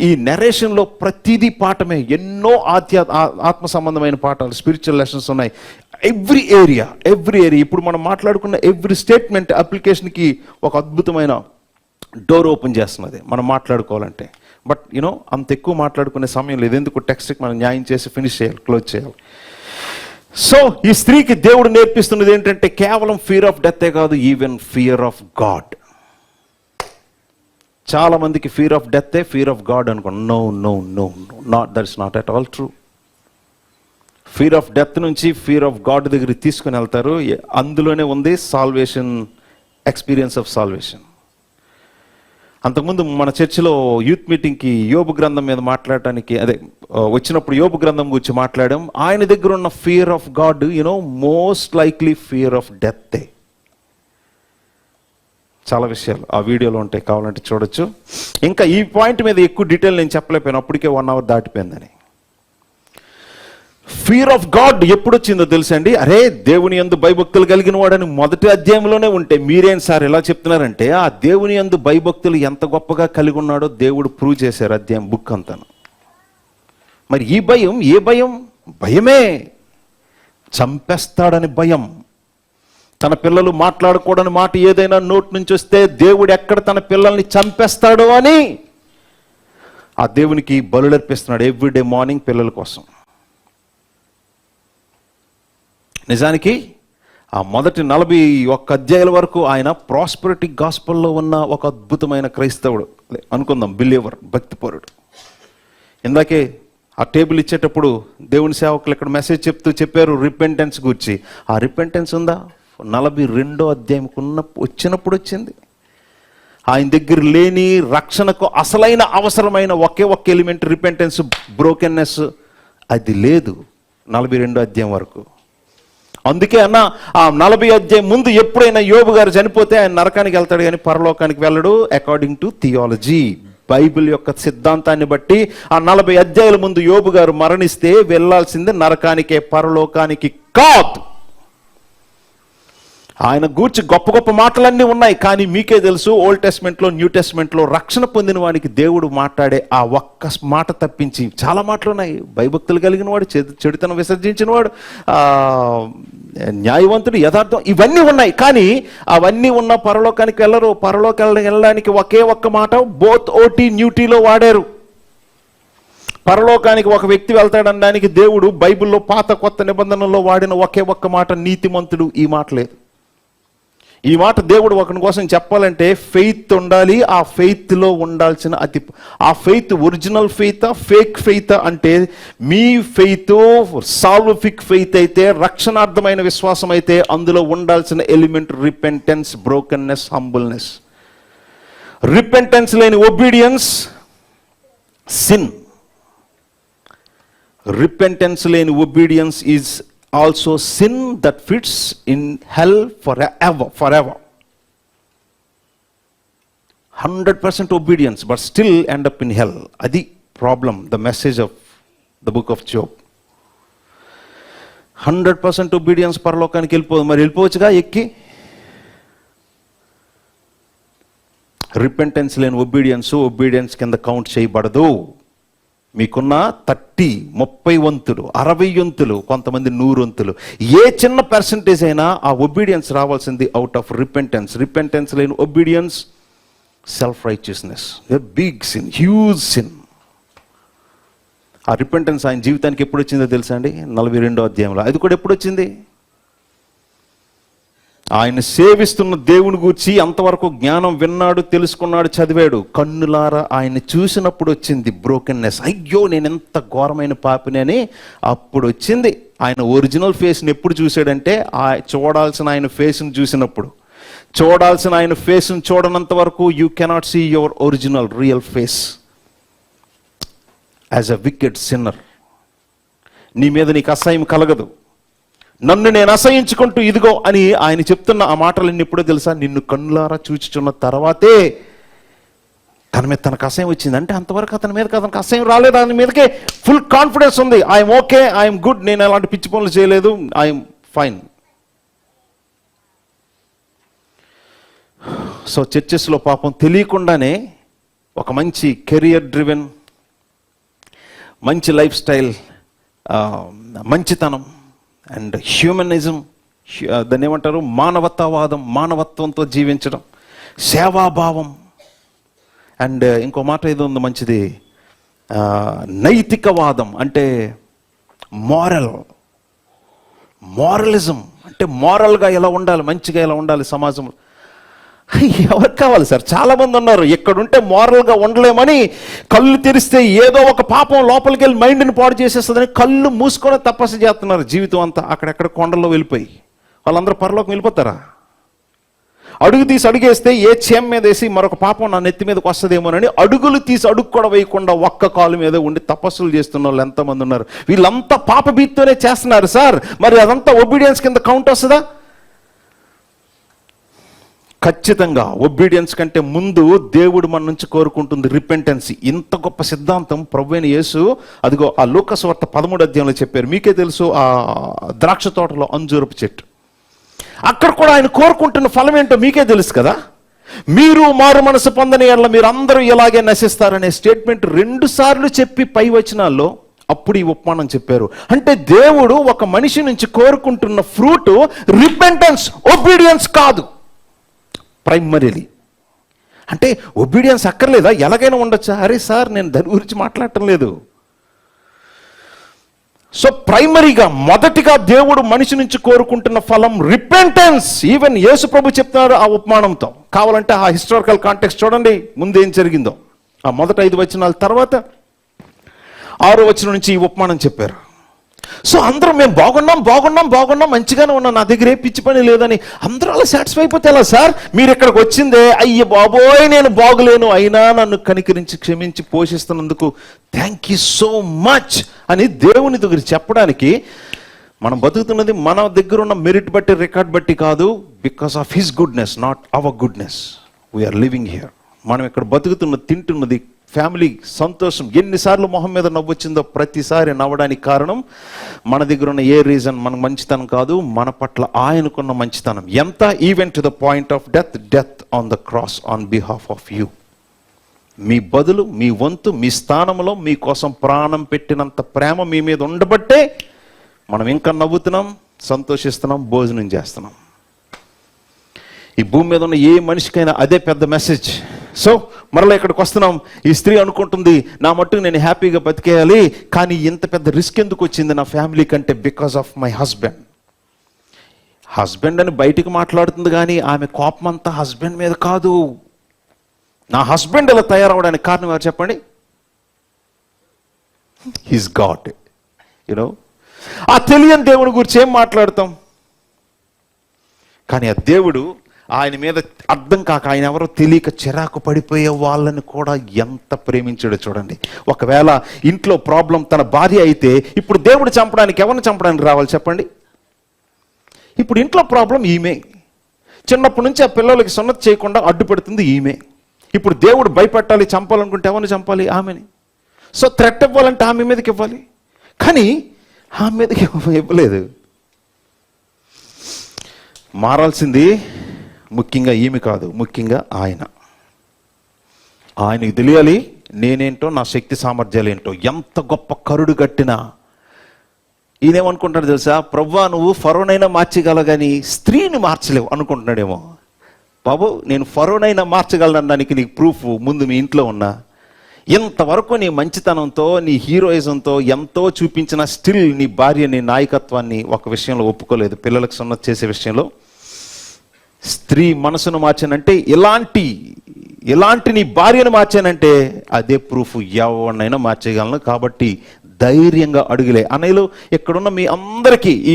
ఈ నెరేషన్లో ప్రతిదీ పాఠమే. ఎన్నో ఆత్మ సంబంధమైన పాఠాలు, స్పిరిచువల్ లెసన్స్ ఉన్నాయి. ఎవ్రీ ఏరియా ఇప్పుడు మనం మాట్లాడుకున్న ఎవ్రీ స్టేట్మెంట్ అప్లికేషన్కి ఒక అద్భుతమైన డోర్ ఓపెన్ చేస్తున్నది మనం మాట్లాడుకోవాలంటే. బట్ అంత ఎక్కువ మాట్లాడుకునే సమయం లేదు, ఎందుకు టెక్స్ట్కి మనం న్యాయం చేసి ఫినిష్ చేయాలి, క్లోజ్ చేయాలి. సో ఈ స్త్రీకి దేవుడు నేర్పిస్తున్నది ఏంటంటే కేవలం ఫియర్ ఆఫ్ డెత్తే కాదు, ఈవెన్ ఫియర్ ఆఫ్ గాడ్. చాలా మందికి ఫియర్ ఆఫ్ డెత్తే ఫియర్ ఆఫ్ గాడ్ అనుకోండి. No, that is not at all true. Fear of death నుంచి ఫియర్ ఆఫ్ గాడ్ దగ్గరికి తీసుకుని వెళ్తారు. అందులోనే ఉంది సాల్వేషన్, ఎక్స్పీరియన్స్ ఆఫ్ సాల్వేషన్. అంతకుముందు మన చర్చిలో యూత్ మీటింగ్కి యోబు గ్రంథం మీద మాట్లాడటానికి వచ్చినప్పుడు యోబు గ్రంథం గురించి మాట్లాడాం. ఆయన దగ్గర ఉన్న fear of god most likely fear of డెత్తే. చాలా విషయాలు ఆ వీడియోలో ఉంటాయి, కావాలంటే చూడొచ్చు. ఇంకా ఈ పాయింట్ మీద ఎక్కువ డీటెయిల్ నేను చెప్పలేకపోయాను, అప్పటికే 1 hour దాటిపోయిందని. ఫియర్ ఆఫ్ గాడ్ ఎప్పుడు వచ్చిందో తెలుసా అండి? అరే దేవుని యందు భయభక్తులు కలిగిన వాడని మొదటి అధ్యాయంలోనే ఉంటే మీరేం సార్ ఎలా చెప్తున్నారంటే, ఆ దేవుని యందు భయభక్తులు ఎంత గొప్పగా కలిగి ఉన్నాడో దేవుడు ప్రూవ్ చేశారు అధ్యాయం బుక్ అంతాను. మరి ఈ భయం ఏ భయం? భయమే. చంపేస్తాడని భయం. తన పిల్లలు మాట్లాడకూడని మాట ఏదైనా నోటి నుంచి వస్తే దేవుడు ఎక్కడ తన పిల్లల్ని చంపేస్తాడో అని ఆ దేవునికి బలులర్పిస్తున్నాడు ఎవ్రీడే మార్నింగ్ పిల్లల కోసం. నిజానికి ఆ మొదటి 41 అధ్యాయాల వరకు ఆయన ప్రాస్పరిటీ గాస్పల్లో ఉన్న ఒక అద్భుతమైన క్రైస్తవుడు అనుకుందాం, బిలీవర్, భక్తిపరుడు. ఇందాకే ఆ టేబుల్ ఇచ్చేటప్పుడు దేవుని సేవకులు ఇక్కడ మెసేజ్ చెప్పారు రిపెంటెన్స్ గురించి. ఆ రిపెంటెన్స్ ఉందా? 42వ అధ్యాయం వచ్చినప్పుడు వచ్చింది. ఆయన దగ్గర లేని రక్షణకు అసలైన అవసరమైన ఒకే ఒక్క ఎలిమెంట్ రిపెంటెన్స్, బ్రోకెన్నెస్, అది లేదు 42వ అధ్యాయం వరకు. అందుకే అన్న ఆ 40 అధ్యాయం ముందు ఎప్పుడైనా యోబు గారు చనిపోతే ఆయన నరకానికి వెళ్తాడు కానీ పరలోకానికి వెళ్ళడు, అకార్డింగ్ టు థియాలజీ, బైబిల్ యొక్క సిద్ధాంతాన్ని బట్టి. ఆ 40 అధ్యాయుల ముందు యోబు గారు మరణిస్తే వెళ్ళాల్సింది నరకానికే, పరలోకానికి కాదు. ఆయన గూర్చి గొప్ప గొప్ప మాటలన్నీ ఉన్నాయి, కానీ మీకే తెలుసు ఓల్డ్ టెస్ట్మెంట్లో న్యూ టెస్ట్మెంట్లో రక్షణ పొందిన వానికి దేవుడు మాట్లాడే ఆ ఒక్క మాట తప్పించి చాలా మాటలు ఉన్నాయి. భయభక్తులు కలిగిన వాడు, చెడుతనం విసర్జించిన వాడు, న్యాయవంతుడు, యథార్థం, ఇవన్నీ ఉన్నాయి. కానీ అవన్నీ ఉన్న పరలోకానికి వెళ్ళరు. పరలోకానికి వెళ్ళడానికి ఒకే ఒక్క మాట బోత్ ఓటీ న్యూటీలో వాడారు. పరలోకానికి ఒక వ్యక్తి వెళ్తాడనడానికి దేవుడు బైబిల్లో పాత కొత్త నిబంధనల్లో వాడిన ఒకే ఒక్క మాట నీతిమంతుడు. ఈ మాట లేదు. ఈ మాట దేవుడు ఒకరి కోసం చెప్పాలంటే ఫెయిత్ ఉండాలి. ఆ ఫెయిత్లో ఉండాల్సిన ఆ ఫెయిత్ ఒరిజినల్ ఫెయితా, ఫేక్ ఫెయితా అంటే మీ ఫెయిత్ సాల్విఫిక్ ఫెయిత్ అయితే, రక్షణార్థమైన విశ్వాసం అయితే అందులో ఉండాల్సిన element repentance, brokenness, humbleness. Repentance లేని ఒబీడియన్స్ సిన్. రిపెంటెన్స్ లేని obedience is also sin that fits in hell forever. 100% obedience but still end up in hell. Adi problem, the message of the book of Job. 100% obedience paralokaniki vellipodu, mari vellipochuga ekki. Repentance లేని obedience కింద count చేయబడదు. మీకున్న 30, 30 వంతులు, 60 వంతులు, కొంతమంది 100 వంతులు, ఏ చిన్న percentage అయినా ఆ ఒబీడియన్స్ రావాల్సింది అవుట్ ఆఫ్ రిపెంటెన్స్. రిపెంటెన్స్ లేని obedience self righteousness, big sin, huge sin. ఆ రిపెంటెన్స్ ఆయన జీవితానికి ఎప్పుడు వచ్చిందో తెలుసా అండి? 42వ అధ్యాయంలో. అది కూడా ఎప్పుడు వచ్చింది? ఆయన సేవిస్తున్న దేవుని గూర్చి అంతవరకు జ్ఞానం విన్నాడు, తెలుసుకున్నాడు, చదివాడు. కన్నులారా ఆయన చూసినప్పుడు వచ్చింది బ్రోకెన్నెస్. అయ్యో నేను ఎంత ఘోరమైన పాపిని అని అప్పుడు వచ్చింది. ఆయన ఒరిజినల్ ఫేస్ని ఎప్పుడు చూశాడంటే చూడాల్సిన ఆయన ఫేస్ని చూసినప్పుడు. చూడాల్సిన ఆయన ఫేస్ని చూడనంత వరకు you cannot see your original real face as a wicked sinner. నీ మీద నీకు అసహ్యం కలగదు. నన్ను నేను అసహించుకుంటూ ఇదిగో అని ఆయన చెప్తున్న ఆ మాటలన్నీ ఎప్పుడో తెలుసా? నిన్ను కన్నులారా చూచుచున్న తర్వాతే తన మీద తనకు అసహ్యం వచ్చింది. అంటే అంతవరకు అతని మీద అతనికి అసహ్యం రాలేదు, అతని మీదకే ఫుల్ కాన్ఫిడెన్స్ ఉంది. ఐఎమ్ ఓకే, ఐఎమ్ గుడ్, నేను అలాంటి పిచ్చి పనులు చేయలేదు, ఐఎమ్ ఫైన్. సో చర్చెస్లో పాపం తెలియకుండానే ఒక మంచి కెరియర్ డ్రివెన్, మంచి లైఫ్ స్టైల్, మంచితనం అండ్ హ్యూమనిజం, దాన్ని ఏమంటారు, మానవతావాదం, మానవత్వంతో జీవించడం, సేవాభావం, అండ్ ఇంకో మాట ఏదో ఉంది మంచిది, నైతికవాదం అంటే మారలిజం అంటే మారల్గా ఎలా ఉండాలి, మంచిగా ఎలా ఉండాలి సమాజంలో. ఎవరు కావాలి సార్? చాలామంది ఉన్నారు ఎక్కడుంటే మారల్గా ఉండలేమని కళ్ళు తెరిస్తే ఏదో ఒక పాపం లోపలికి వెళ్ళి మైండ్ని పాడు చేసేస్తుందని కళ్ళు మూసుకొని తపస్సు చేస్తున్నారు జీవితం అంతా. అక్కడెక్కడ కొండల్లో వెళ్ళిపోయి వాళ్ళందరూ పరలోకం వెళ్ళిపోతారా? అడుగు తీసి అడుగేస్తే ఏ చేమ మీద వేసి మరొక పాపం నా నెత్తి మీదకి వస్తుందేమోనని అడుగులు తీసి అడుగు కూడా వేయకుండా ఒక్క కాలు మీద ఉండి తపస్సులు చేస్తున్న వాళ్ళు ఎంతమంది ఉన్నారు. వీళ్ళంతా పాప భీతితోనే చేస్తున్నారు సార్. మరి అదంతా ఒబీడియన్స్ కింద కౌంట్ వస్తుందా? ఖచ్చితంగా ఒబీడియన్స్ కంటే ముందు దేవుడు మన నుంచి కోరుకుంటుంది రిపెంటెన్సీ. ఇంత గొప్ప సిద్ధాంతం ప్రభువైన యేసు అదిగో ఆ లూకాసు వార్త 13వ అధ్యాయంలో చెప్పారు. మీకే తెలుసు, ఆ ద్రాక్ష తోటలో అంజూరపు చెట్టు, అక్కడ కూడా ఆయన కోరుకుంటున్న ఫలం ఏంటో మీకే తెలుసు కదా. మీరు మారు మనసు పొందని ఎడల మీరు అందరూ ఇలాగే నశిస్తారనే స్టేట్మెంట్ 2 సార్లు చెప్పి పై వచనాల్లో అప్పుడు ఈ ఉపమానం చెప్పారు. అంటే దేవుడు ఒక మనిషి నుంచి కోరుకుంటున్న ఫ్రూట్ రిపెంటెన్స్, ఒబీడియన్స్ కాదు ప్రైమరీలీ. అంటే ఒబీడియన్స్ అక్కర్లేదా, ఎలాగైనా ఉండొచ్చా? అరే సార్, నేను దాని గురించి మాట్లాడటం లేదు. సో ప్రైమరీగా, మొదటిగా దేవుడు మనిషి నుంచి కోరుకుంటున్న ఫలం రిపెంటెన్స్. ఈవెన్ యేసు ప్రభు చెప్తున్నారు ఆ ఉపమానంతో. కావాలంటే ఆ హిస్టారికల్ కాంటెక్స్ట్ చూడండి, ముందు ఏం జరిగిందో. ఆ మొదటి 5 వచనాల తర్వాత 6వ వచనం నుంచి ఈ ఉపమానం చెప్పారు. సో అందరూ మేము బాగున్నాం, మంచిగానే ఉన్నాం, నా దగ్గర ఏ పిచ్చి పని లేదని అందరూ అలా సాటిస్ఫై అయిపోతే ఎలా సార్? మీరు ఇక్కడికి వచ్చిందే, అయ్య బాబోయ్ నేను బాగులేను, అయినా నన్ను కనికరించి క్షమించి పోషిస్తున్నందుకు థ్యాంక్ యూ సో మచ్ అని దేవుని దగ్గర చెప్పడానికి. మనం బతుకుతున్నది మన దగ్గర ఉన్న మెరిట్ బట్టి, రికార్డ్ బట్టి కాదు, because of his goodness, not our goodness. We are living here. మనం ఇక్కడ బతుకుతున్నది, తింటున్నది, ఫ్యామిలీ సంతోషం. ఎన్నిసార్లు మొహం మీద నవ్వొచ్చిందో ప్రతిసారి నవ్వడానికి కారణం మన దగ్గర ఉన్న ఏ రీజన్, మన మంచితనం కాదు, మన పట్ల ఆయనకున్న మంచితనం. ఎంత? Even to the point of death on the cross on behalf of you. మీ బదులు, మీ వంతు, మీ స్థానంలో మీకోసం ప్రాణం పెట్టినంత ప్రేమ మీ మీద ఉండబట్టే మనం ఇంకా నవ్వుతున్నాం, సంతోషిస్తున్నాం, భోజనం చేస్తున్నాం. ఈ భూమి మీద ఉన్న ఏ మనిషికైనా అదే పెద్ద మెసేజ్. సో మరలా ఇక్కడికి వస్తున్నాం. ఈ స్త్రీ అనుకుంటుంది, నా మట్టుకు నేను హ్యాపీగా బతికేయాలి, కానీ ఇంత పెద్ద రిస్క్ ఎందుకు వచ్చింది నా ఫ్యామిలీ కంటే? బికాస్ ఆఫ్ మై హస్బెండ్ అని బయటికి మాట్లాడుతుంది, కానీ ఆమె కోపం అంతా హస్బెండ్ మీద కాదు. నా హస్బెండ్ ఇలా తయారవడానికి కారణం ఎవరు చెప్పండి? His God. యూనో, ఆ తెలియని దేవుని గురించి ఏం మాట్లాడతాం? కానీ ఆ దేవుడు ఆయన మీద అర్థం కాక, ఆయన ఎవరో తెలియక చిరాకు పడిపోయే వాళ్ళని కూడా ఎంత ప్రేమించాడో చూడండి. ఒకవేళ ఇంట్లో ప్రాబ్లం తన భార్య అయితే, ఇప్పుడు దేవుడు చంపడానికి ఎవరిని చంపడానికి రావాలి చెప్పండి? ఇప్పుడు ఇంట్లో ప్రాబ్లం ఈమె. చిన్నప్పటి నుంచి ఆ పిల్లలకి సున్నతి చేయకుండా అడ్డుపడుతుంది ఈమె. ఇప్పుడు దేవుడు భయపెట్టాలి, చంపాలనుకుంటే ఎవరిని చంపాలి? ఆమెని. సో థ్రెట్ ఇవ్వాలంటే ఆమె మీదకి ఇవ్వాలి, కానీ ఆమె మీదకి ఇవ్వలేదు. మారాల్సింది ముఖ్యంగా ఈమె కాదు, ముఖ్యంగా ఆయనకి తెలియాలి నేనేంటో, నా శక్తి సామర్థ్యాలు ఏంటో. ఎంత గొప్ప కరుడు కట్టినా ఈయనేమనుకుంటాడు తెలుసా? ప్రభువా, నువ్వు ఫరోనైనా మార్చగలగాని స్త్రీని మార్చలేవు అనుకుంటున్నాడేమో. బాబు, నేను ఫరోనైనా మార్చగలనడానికి నీకు ప్రూఫ్ ముందు మీ ఇంట్లో ఉన్నా. ఇంతవరకు నీ మంచితనంతో, నీ హీరోయిజంతో ఎంతో చూపించిన స్టిల్ నీ భార్య నీ నాయకత్వాన్ని ఒక విషయంలో ఒప్పుకోలేదు, పిల్లలకు సున్నతి చేసే విషయంలో. స్త్రీ మనసును మార్చానంటే, ఇలాంటి నీ భార్యను మార్చానంటే అదే ప్రూఫ్, ఎవరినైనా మార్చేయగలను. కాబట్టి ధైర్యంగా అడుగులే. అన్నయ్యలు, ఇక్కడున్న మీ అందరికీ ఈ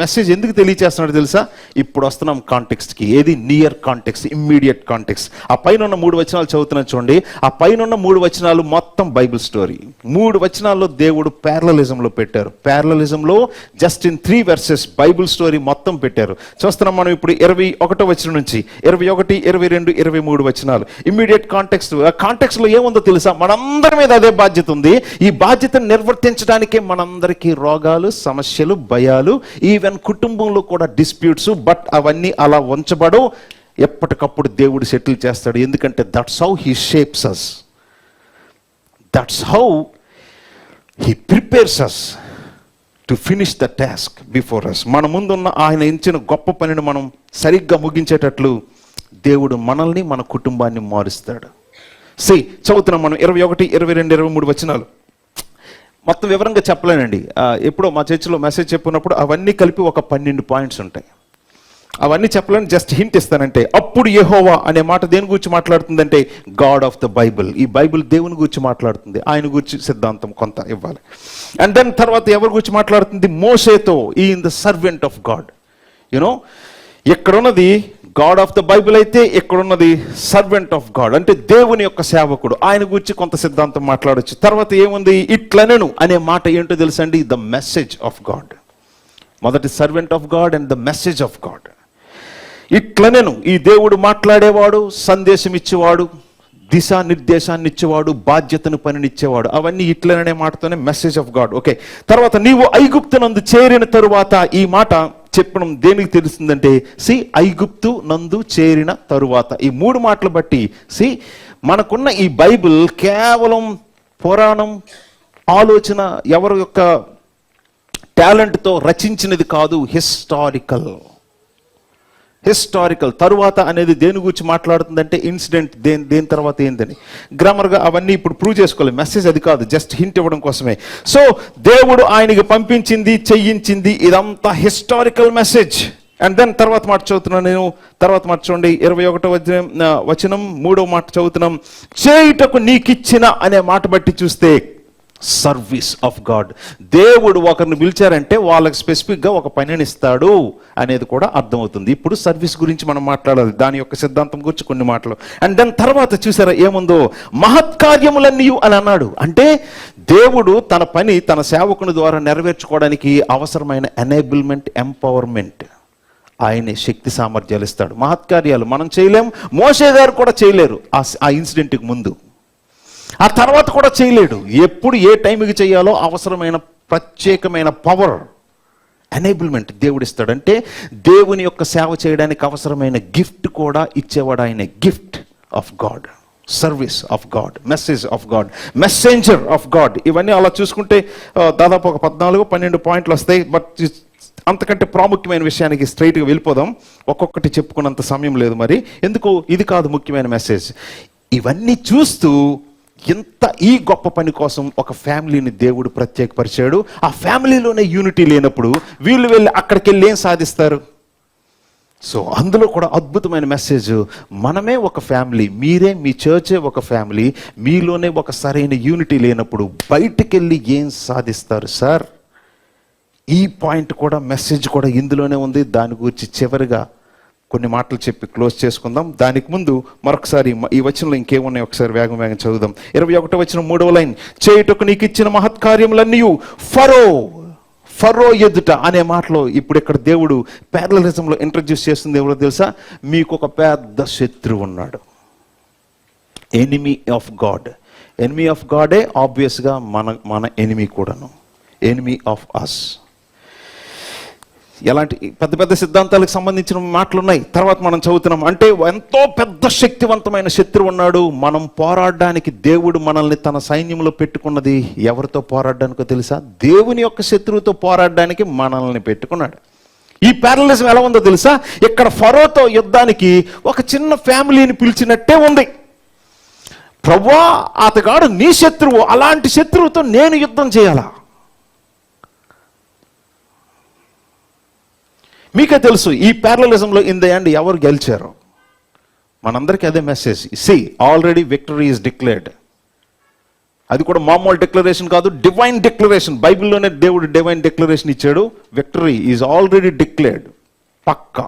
మెసేజ్ ఎందుకు తెలియచేస్తున్నాడు తెలుసా? ఇప్పుడు వస్తున్నాం కాంటెక్స్ట్కి. ఏది? Near context, immediate context. ఆ పైన ఉన్న 3 వచనాలు చదువుతున్నాను చూడండి. ఆ పైన ఉన్న 3 వచనాలు మొత్తం బైబిల్ స్టోరీ. 3 వచనాల్లో దేవుడు ప్యారలలిజంలో పెట్టారు. ప్యారలలిజంలో just in 3 verses Bible story మొత్తం పెట్టారు. చూస్తున్నాం మనం ఇప్పుడు 21వ వచనం నుంచి 21, 22, 23 వచనాలు. Immediate context. ఆ కాంటెక్స్ట్లో ఏముందో తెలుసా? మనందరి మీద అదే బాధ్యత ఉంది. ఈ బాధ్యతను నిర్వర్తించడానికే మనందరికీ రోగాలు, సమస్యలు, భయాలు, ఈవెన్ కుటుంబంలో కూడా డిస్ప్యూట్స్. బట్ అవన్నీ అలా ఉంచబడు, ఎప్పటికప్పుడు దేవుడు సెటిల్ చేస్తాడు. ఎందుకంటే that's how he shapes us, that's how he prepares us to finish the task before us. మన ముందున్న ఆయన ఇచ్చిన గొప్ప పనిని మనం సరిగ్గా ముగించేటట్లు దేవుడు మనల్ని, మన కుటుంబాన్ని మారుస్తాడు. చదువుతున్నాం మనం 21, 22, 23 వచనాలు. మొత్తం వివరంగా చెప్పలేనండి. ఎప్పుడో మా చర్చిలో మెసేజ్ చెప్పినప్పుడు అవన్నీ కలిపి ఒక 12 పాయింట్స్ ఉంటాయి. అవన్నీ చెప్పలేని, జస్ట్ హింట్ ఇస్తానంటే, అప్పుడు యెహోవా అనే మాట దేని గురించి మాట్లాడుతుందంటే గాడ్ ఆఫ్ ద బైబిల్. ఈ బైబిల్ దేవుని గురించి మాట్లాడుతుంది, ఆయన గురించి సిద్ధాంతం కొంత ఇవ్వాలి. అండ్ దెన్ తర్వాత ఎవరి గురించి మాట్లాడుతుంది? మోషేతో. ఈయన the servant of God. You know, ఎక్కడున్నది గాడ్ ఆఫ్ ద బైబిల్ అయితే ఇక్కడున్నది సర్వెంట్ ఆఫ్ గాడ్, అంటే దేవుని యొక్క సేవకుడు. ఆయన గురించి కొంత సిద్ధాంతం మాట్లాడొచ్చు. తర్వాత ఏముంది? ఇట్లనెను అనే మాట ఏంటో తెలుసండి? The message of god. మొదటి servant of god and the message of god. ఇట్లనెను, ఈ దేవుడు మాట్లాడేవాడు, సందేశం ఇచ్చేవాడు, దిశానిర్దేశాన్ని ఇచ్చేవాడు, బాధ్యతను పనినిచ్చేవాడు. అవన్నీ ఇట్లననే మాటతోనే మెసేజ్ ఆఫ్ గాడ్. ఓకే. తర్వాత నీవు ఐగుప్తు నందు చేరిన తరువాత, ఈ మాట చెప్పడం దేనికి తెలుస్తుందంటే, ఐగుప్తు నందు చేరిన తరువాత. ఈ 3 మాటలు బట్టి మనకున్న ఈ బైబిల్ కేవలం పురాణం, ఆలోచన, ఎవరి యొక్క టాలెంట్తో రచించినది కాదు. హిస్టారికల్. తరువాత అనేది దేని గురించి మాట్లాడుతుందంటే ఇన్సిడెంట్, దేని తర్వాత ఏందని. గ్రామర్గా అవన్నీ ఇప్పుడు ప్రూవ్ చేసుకోలేదు. మెసేజ్ అది కాదు, జస్ట్ హింట్ ఇవ్వడం కోసమే. సో దేవుడు ఆయనకి పంపించింది, చెయ్యించింది, ఇదంతా హిస్టారికల్ మెసేజ్. అండ్ దెన్ తర్వాత మాట చదువుతున్నాను నేను. తర్వాత మాట చూడండి, 21వ వచనం 3వ మాట చదువుతున్నాం. చేయుటకు నీకిచ్చిన అనే మాట బట్టి చూస్తే సర్వీస్ ఆఫ్ గాడ్. దేవుడు ఒకరిని పిలిచారంటే వాళ్ళకి స్పెసిఫిక్గా ఒక పనిని ఇస్తాడు అనేది కూడా అర్థమవుతుంది. ఇప్పుడు సర్వీస్ గురించి మనం మాట్లాడాలి, దాని యొక్క సిద్ధాంతం గురించి కొన్ని మాటలు. అండ్ దాని తర్వాత చూసారా ఏముందో, మహత్కార్యములన్నీ అని అన్నాడు. అంటే దేవుడు తన పని తన సేవకుని ద్వారా నెరవేర్చుకోవడానికి అవసరమైన ఎనేబుల్మెంట్, ఎంపవర్మెంట్, ఆయనే శక్తి సామర్థ్యాలు ఇస్తాడు. మహత్కార్యాలు మనం చేయలేము, మోషే గారు కూడా చేయలేరు ఆ ఇన్సిడెంట్కి ముందు, ఆ తర్వాత కూడా చేయలేడు. ఎప్పుడు ఏ టైంకి చేయాలో అవసరమైన ప్రత్యేకమైన పవర్, ఎనేబుల్మెంట్ దేవుడు ఇస్తాడు. అంటే దేవుని యొక్క సేవ చేయడానికి అవసరమైన గిఫ్ట్ కూడా ఇచ్చేవాడు ఆయన. Gift of God, service of God, message of God, messenger of God. ఇవన్నీ అలా చూసుకుంటే దాదాపు ఒక 14-12 పాయింట్లు వస్తాయి. బట్ అంతకంటే ప్రాముఖ్యమైన విషయానికి స్ట్రైట్గా వెళ్ళిపోదాం. ఒక్కొక్కటి చెప్పుకున్నంత సమయం లేదు. మరి ఎందుకు, ఇది కాదు ముఖ్యమైన మెసేజ్. ఇవన్నీ చూస్తూ ఈ గొప్ప పని కోసం ఒక ఫ్యామిలీని దేవుడు ప్రత్యేకపరిచాడు. ఆ ఫ్యామిలీలోనే యూనిటీ లేనప్పుడు వీళ్ళు వెళ్ళి అక్కడికి వెళ్ళి ఏం సాధిస్తారు? సో అందులో కూడా అద్భుతమైన మెసేజ్. మనమే ఒక ఫ్యామిలీ, మీరే, మీ చర్చే ఒక ఫ్యామిలీ. మీలోనే ఒక సరైన యూనిటీ లేనప్పుడు బయటికి వెళ్ళి ఏం సాధిస్తారు సార్? ఈ పాయింట్ కూడా, మెసేజ్ కూడా ఇందులోనే ఉంది. దాని గురించి చివరిగా కొన్ని మాటలు చెప్పి క్లోజ్ చేసుకుందాం. దానికి ముందు మరొకసారి ఈ వచనంలో ఇంకేమున్నాయి ఒకసారి వేగం చదువుదాం. 21వ వచనం 3వ లైన్, చేయుటకు నీకు ఇచ్చిన మహత్కార్యములన్నీ ఫరో ఎదుట అనే మాటలో ఇప్పుడు ఇక్కడ దేవుడు ప్యారలలిజంలో ఇంట్రడ్యూస్ చేస్తుంది. ఎవరో తెలుసా? మీకు ఒక పెద్ద శత్రువు ఉన్నాడు, enemy of god. Enemy of గాడే ఆబ్వియస్గా మన ఎనిమీ కూడాను, ఎనిమీ ఆఫ్ అస్. ఎలాంటి పెద్ద పెద్ద సిద్ధాంతాలకు సంబంధించిన మాటలు ఉన్నాయి, తర్వాత మనం చదువుతున్నాం. అంటే ఎంతో పెద్ద శక్తివంతమైన శత్రువు ఉన్నాడు. మనం పోరాడడానికి దేవుడు మనల్ని తన సైన్యంలో పెట్టుకున్నది ఎవరితో పోరాడడానికో తెలుసా? దేవుని యొక్క శత్రువుతో పోరాడడానికి మనల్ని పెట్టుకున్నాడు. ఈ ప్యారలలిజం ఎలా ఉందో తెలుసా? ఇక్కడ ఫరోతో యుద్ధానికి ఒక చిన్న ఫ్యామిలీని పిలిచినట్టే ఉంది. ప్రభువా, అతగాడు నీ శత్రువు, అలాంటి శత్రువుతో నేను యుద్ధం చేయాలా? మీకే తెలుసు ఈ ప్యారలలిజంలో ఇన్ ద ఎండ్ ఎవరు గెలిచారు? మనందరికీ అదే message. See, already victory is declared. అది కూడా మామూలు డిక్లరేషన్ కాదు, డివైన్ డిక్లరేషన్. బైబిల్లోనే దేవుడు డివైన్ డిక్లరేషన్ ఇచ్చాడు. విక్టరీ ఈజ్ ఆల్రెడీ డిక్లేర్డ్, పక్కా.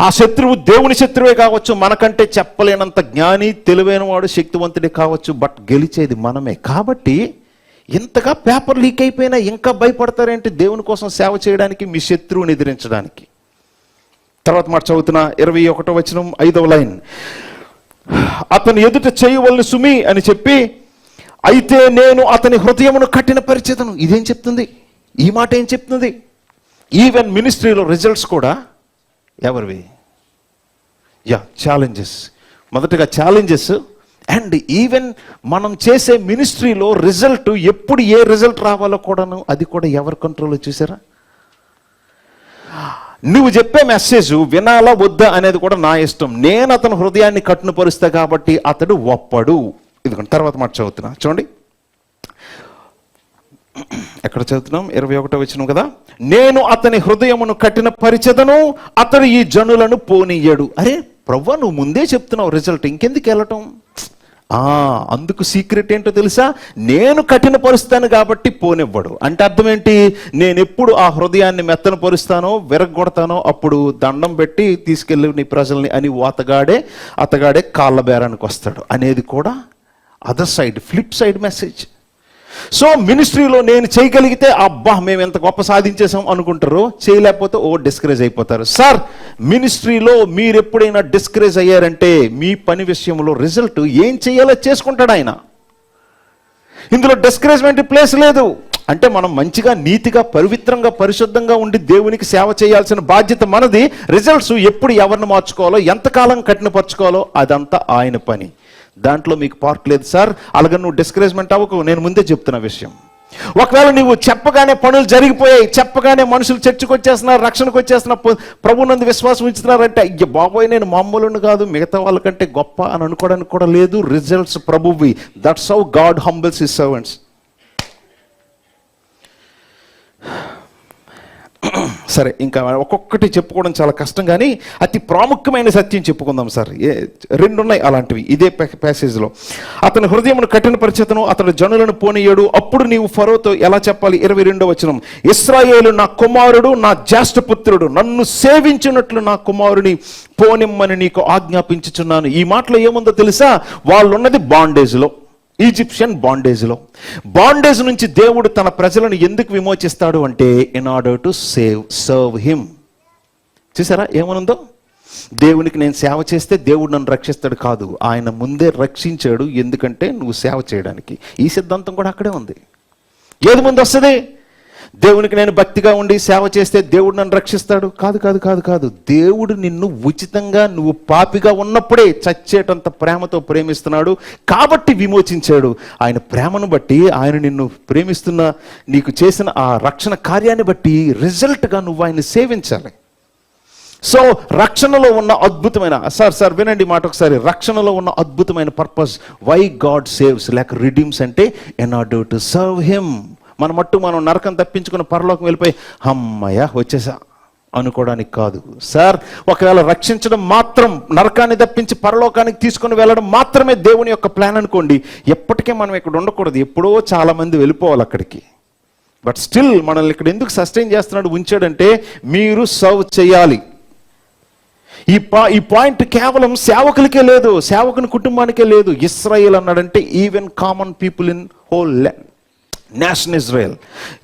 ఆ శత్రువు దేవుని శత్రువే కావచ్చు, మనకంటే చెప్పలేనంత జ్ఞాని, తెలివైన వాడు, శక్తివంతుడే కావచ్చు, బట్ గెలిచేది మనమే. కాబట్టి ఇంతగా పేపర్ లీక్ అయిపోయినా ఇంకా భయపడతారేంటి దేవుని కోసం సేవ చేయడానికి, మీ శత్రువుని ఎదిరించడానికి? తర్వాత మాట చదువుతున్నా, 21వ వచనం 5వ లైన్, అతను ఎదుట చేయవలెను సుమి అని చెప్పి, అయితే నేను అతని హృదయమును కఠినపరిచెదను. ఇదేం చెప్తుంది? ఈ మాట ఏం చెప్తుంది? ఈవెన్ మినిస్ట్రీలో రిజల్ట్స్ కూడా ఎవరివి? ఛాలెంజెస్. మొదటగా ఛాలెంజెస్. అండ్ ఈవెన్ మనం చేసే మినిస్ట్రీలో రిజల్ట్, ఎప్పుడు ఏ రిజల్ట్ రావాలో కూడాను అది కూడా ఎవరి కంట్రోల్లో చూసారా? నువ్వు చెప్పే మెసేజ్ వినాలా వద్దా అనేది కూడా నా ఇష్టం. నేను అతని హృదయాన్ని కఠినపరుస్తా కాబట్టి అతడు ఒప్పడు. ఇదిగోండి తర్వాత మాట చదువుతున్నా చూడండి. ఎక్కడ చదువుతున్నాం? 21వ వచనం కదా. నేను అతని హృదయమును కఠినపరిచెదను, అతడు ఈ జనులను పోనీయడు. అరే ప్రభువా, నువ్వు ముందే చెప్తున్నావు రిజల్ట్, ఇంకెందుకు వెళ్ళటం? అందుకు సీక్రెట్ ఏంటో తెలుసా? నేను కఠినపరుస్తాను కాబట్టి పోనివ్వడు. అంటే అర్థం ఏంటి? నేను ఎప్పుడు ఆ హృదయాన్ని మెత్తన పరుస్తానో, విరగొడతానో, అప్పుడు దండం పెట్టి తీసుకెళ్ళి నీ ప్రజల్ని అని అతగాడే కాళ్ళ బేరానికి వస్తాడు అనేది కూడా other side, flip side message. So మినిస్ట్రీలో నేను చేయగలిగితే అబ్బా మేము ఎంత గొప్ప సాధించేసాం అనుకుంటారు, చేయలేకపోతే డిస్కరేజ్ అయిపోతారు. సార్, మినిస్ట్రీలో మీరు ఎప్పుడైనా డిస్కరేజ్ అయ్యారంటే మీ పని విషయంలో రిజల్ట్ ఏం చేయాలో చేసుకుంటాడు ఆయన. ఇందులో డిస్కరేజ్మెంట్ ప్లేస్ లేదు. అంటే మనం మంచిగా, నీతిగా, పవిత్రంగా, పరిశుద్ధంగా ఉండి దేవునికి సేవ చేయాల్సిన బాధ్యత మనది. రిజల్ట్స్ ఎప్పుడు ఎవరిని మార్చుకోవాలో, ఎంతకాలం కఠినపరచుకోవాలో అదంతా ఆయన పని. దాంట్లో మీకు పార్ట్ లేదు సార్. అలాగే నువ్వు డిస్కరేజ్మెంట్ అవ్వకు, నేను ముందే చెప్తున్న విషయం. ఒకవేళ నువ్వు చెప్పగానే పనులు జరిగిపోయాయి, చెప్పగానే మనుషులు చర్చకు వచ్చేస్తున్నారు, రక్షణకు వచ్చేస్తున్నారు, ప్రభునందు విశ్వాసం ఉంచుతున్నారంటే అయ్య బాబోయ్ నేను మామూలుని కాదు, మిగతా వాళ్ళకంటే గొప్ప అని అనుకోవడానికి కూడా లేదు. రిజల్ట్స్ ప్రభువి. That's how god humbles his servants. సరే, ఇంకా ఒక్కొక్కటి చెప్పుకోవడం చాలా కష్టం, కానీ అతి ప్రాముఖ్యమైన సత్యం చెప్పుకుందాం సార్. రెండు ఉన్నాయి అలాంటివి ఇదే ప్యాసేజ్లో. అతని హృదయమును కఠినపరిచేతను, అతడు జనులను పోనీయడు. అప్పుడు నీవు ఫరోతో ఎలా చెప్పాలి? 22వ వచనం, ఇశ్రాయేలు నా కుమారుడు, నా జ్యేష్ఠపుత్రుడు, నన్ను సేవించినట్లు నా కుమారుని పోనిమ్మని నీకు ఆజ్ఞాపించుచున్నాను. ఈ మాటలో ఏముందో తెలుసా? వాళ్ళు ఉన్నది బాండేజ్లో, ఈజిప్షియన్ బాండేజ్ నుంచి దేవుడు తన ప్రజలను ఎందుకు విమోచిస్తాడు అంటే in order to serve him. చూసారా ఏమనుందో? దేవునికి నేను సేవ చేస్తే దేవుడు నన్ను రక్షిస్తాడు కాదు, ఆయన ముందే రక్షించాడు ఎందుకంటే నువ్వు సేవ చేయడానికి. ఈ సిద్ధాంతం కూడా అక్కడే ఉంది. ఏది ముందు వస్తుంది? దేవునికి నేను భక్తిగా ఉండి సేవ చేస్తే దేవుడు నన్ను రక్షిస్తాడు కాదు కాదు కాదు కాదు. దేవుడు నిన్ను ఉచితంగా నువ్వు పాపిగా ఉన్నప్పుడే చచ్చేటంత ప్రేమతో ప్రేమిస్తున్నాడు కాబట్టి విమోచించాడు. ఆయన ప్రేమను బట్టి, ఆయన నిన్ను ప్రేమిస్తున్న నీకు చేసిన ఆ రక్షణ కార్యాన్ని బట్టి రిజల్ట్గా నువ్వు ఆయన్ని సేవించాలి. సో రక్షణలో ఉన్న అద్భుతమైన సార్ వినండి మాట ఒకసారి. రక్షణలో ఉన్న అద్భుతమైన పర్పస్ వై గాడ్ సేవ్స్ లేక రిడీమ్స్ అంటే in order to serve him. మన మట్టు మనం నరకం తప్పించుకుని పరలోకం వెళ్ళిపోయి అమ్మయ్య వచ్చేసా అనుకోవడానికి కాదు సార్. ఒకవేళ రక్షించడం మాత్రం, నరకాన్ని తప్పించి పరలోకానికి తీసుకుని వెళ్ళడం మాత్రమే దేవుని యొక్క ప్లాన్ అనుకోండి, ఎప్పటికే మనం ఇక్కడ ఉండకూడదు. ఎప్పుడో చాలా మంది వెళ్ళిపోవాలి అక్కడికి. బట్ స్టిల్ మనల్ని ఇక్కడ ఎందుకు సస్టైన్ చేస్తున్నాడు, ఉంచాడంటే మీరు సర్వ్ చేయాలి. ఈ పాయింట్ కేవలం సేవకులకే లేదు, సేవకుని కుటుంబానికే లేదు. ఇశ్రాయేల్ అన్నాడంటే even common people in whole nation Israel,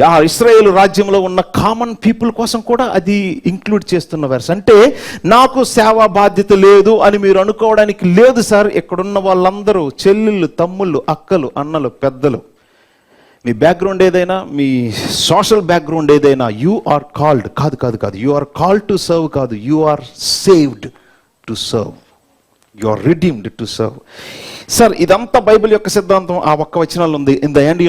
ఆ ఇశ్రాయేలు రాజ్యంలో ఉన్న కామన్ పీపుల్ కోసం కూడా అది ఇంక్లూడ్ చేస్తున్న వర్స్. అంటే నాకు సేవా బాధ్యత లేదు అని మీరు అనుకోవడానికి లేదు సార్. ఇక్కడున్న వాళ్ళందరూ చెల్లెళ్ళు, తమ్ముళ్ళు, అక్కలు, అన్నలు, పెద్దలు, మీ బ్యాక్గ్రౌండ్ ఏదైనా, మీ సోషల్ బ్యాక్గ్రౌండ్ ఏదైనా, యు ఆర్ కాల్డ్ కాదు కాదు కాదు you are called to serve కాదు, you are saved to serve, you are redeemed to serve. Sir ఇదంతా బైబిల్ యొక్క సిద్ధాంతం ఆ ఒక్క వచనాలు ఉంది. ఇన్ ద ఎండ్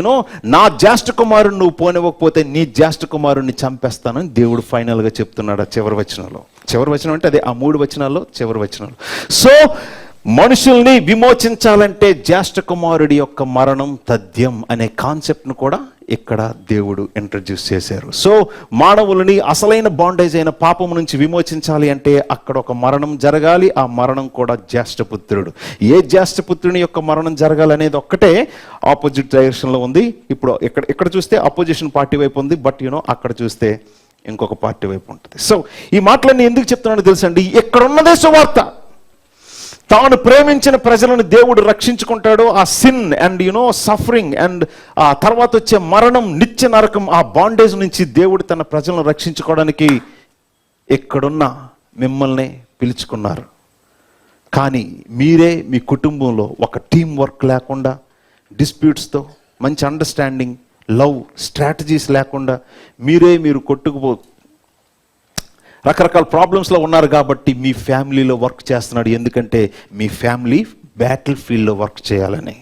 నా జ్యేష్ఠ కుమారుని నువ్వు పోనివ్వకపోతే నీ జ్యేష్ఠ కుమారుణ్ణి చంపేస్తానని దేవుడు ఫైనల్గా చెప్తున్నాడు ఆ చివరి వచనంలో. చివరి వచనం అంటే అదే ఆ 3 వచనాల్లో చివరి వచనాలు. సో మనుషుల్ని విమోచించాలంటే జ్యేష్ఠ కుమారుడి యొక్క మరణం తథ్యం అనే కాన్సెప్ట్ను కూడా ఇక్కడ దేవుడు ఇంట్రడ్యూస్ చేశారు. సో మానవులని అసలైన బాండేజ్ అయిన పాపం నుంచి విమోచించాలి అంటే అక్కడ ఒక మరణం జరగాలి. ఆ మరణం కూడా జ్యేష్ఠపుత్రుడు. ఏ జ్యేష్ఠపుత్రుని యొక్క మరణం జరగాలనేది ఒక్కటే ఆపోజిట్ డైరెక్షన్లో ఉంది. ఇప్పుడు ఇక్కడ చూస్తే అపోజిషన్ పార్టీ వైపు ఉంది, బట్ అక్కడ చూస్తే ఇంకొక పార్టీ వైపు ఉంటుంది. సో ఈ మాటలన్నీ ఎందుకు చెప్తున్నానో తెలుసండి, ఇక్కడ ఉన్నదే సువార్త. తాను ప్రేమించిన ప్రజలను దేవుడు రక్షించుకుంటాడు. ఆ సిన్ అండ్ సఫరింగ్ అండ్ ఆ తర్వాత వచ్చే మరణం, నిత్య నరకం, ఆ బాండేజ్ నుంచి దేవుడు తన ప్రజలను రక్షించుకోవడానికి ఇక్కడున్న మిమ్మల్ని పిలుచుకున్నారు. కానీ మీరే మీ కుటుంబంలో ఒక టీం వర్క్ లేకుండా, డిస్ప్యూట్స్తో, మంచి అండర్స్టాండింగ్, లవ్, స్ట్రాటజీస్ లేకుండా మీరు కొట్టుకుపో రకరకాల ప్రాబ్లమ్స్లో ఉన్నారు కాబట్టి మీ ఫ్యామిలీలో వర్క్ చేస్తున్నాడు. ఎందుకంటే మీ ఫ్యామిలీ బ్యాటిల్ ఫీల్డ్లో వర్క్ చేయాలని.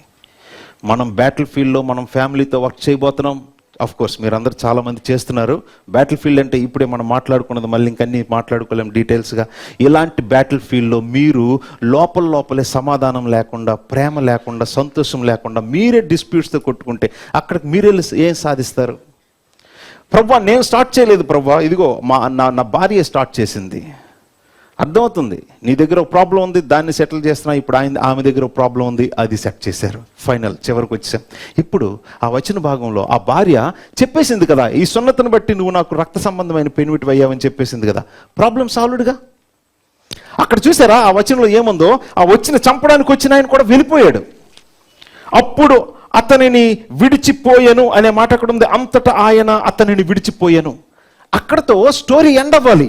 మనం బ్యాటిల్ ఫీల్డ్లో మనం ఫ్యామిలీతో వర్క్ చేయబోతున్నాం. అఫ్ కోర్స్ మీరందరూ చాలామంది చేస్తున్నారు. బ్యాటిల్ ఫీల్డ్ అంటే ఇప్పుడే మనం మాట్లాడుకున్నది, మళ్ళీ ఇంకన్నీ మాట్లాడుకోలేం డీటెయిల్స్గా. ఇలాంటి బ్యాటిల్ ఫీల్డ్లో మీరు లోపలే సమాధానం లేకుండా, ప్రేమ లేకుండా, సంతోషం లేకుండా మీరే డిస్ప్యూట్స్తో కొట్టుకుంటే అక్కడికి మీరే ఏం సాధిస్తారు? ప్రభా నేను స్టార్ట్ చేయలేదు ప్రభా, ఇదిగో నా భార్య స్టార్ట్ చేసింది. అర్థమవుతుంది, నీ దగ్గర ఒక ప్రాబ్లం ఉంది, దాన్ని సెటిల్ చేస్తున్నా. ఇప్పుడు ఆమె దగ్గర ఒక ప్రాబ్లం ఉంది, అది సెట్ చేశారు. ఫైనల్ చివరికి వచ్చాం. ఇప్పుడు ఆ వచ్చిన భాగంలో ఆ భార్య చెప్పేసింది కదా, ఈ సున్నతను బట్టి నువ్వు నాకు రక్త సంబంధమైన పెనిమిటి అయ్యావని చెప్పేసింది కదా, ప్రాబ్లం సాల్వ్డ్గా. అక్కడ చూసారా ఆ వచనంలో ఏముందో? ఆ వచ్చిన చంపడానికి వచ్చిన ఆయన కూడా వెళ్ళిపోయాడు. అప్పుడు అతనిని విడిచిపోయాను అనే మాట అక్కడ ఉంది. అంతటా ఆయన అతనిని విడిచిపోయాను. అక్కడతో స్టోరీ ఎండ్ అవ్వాలి.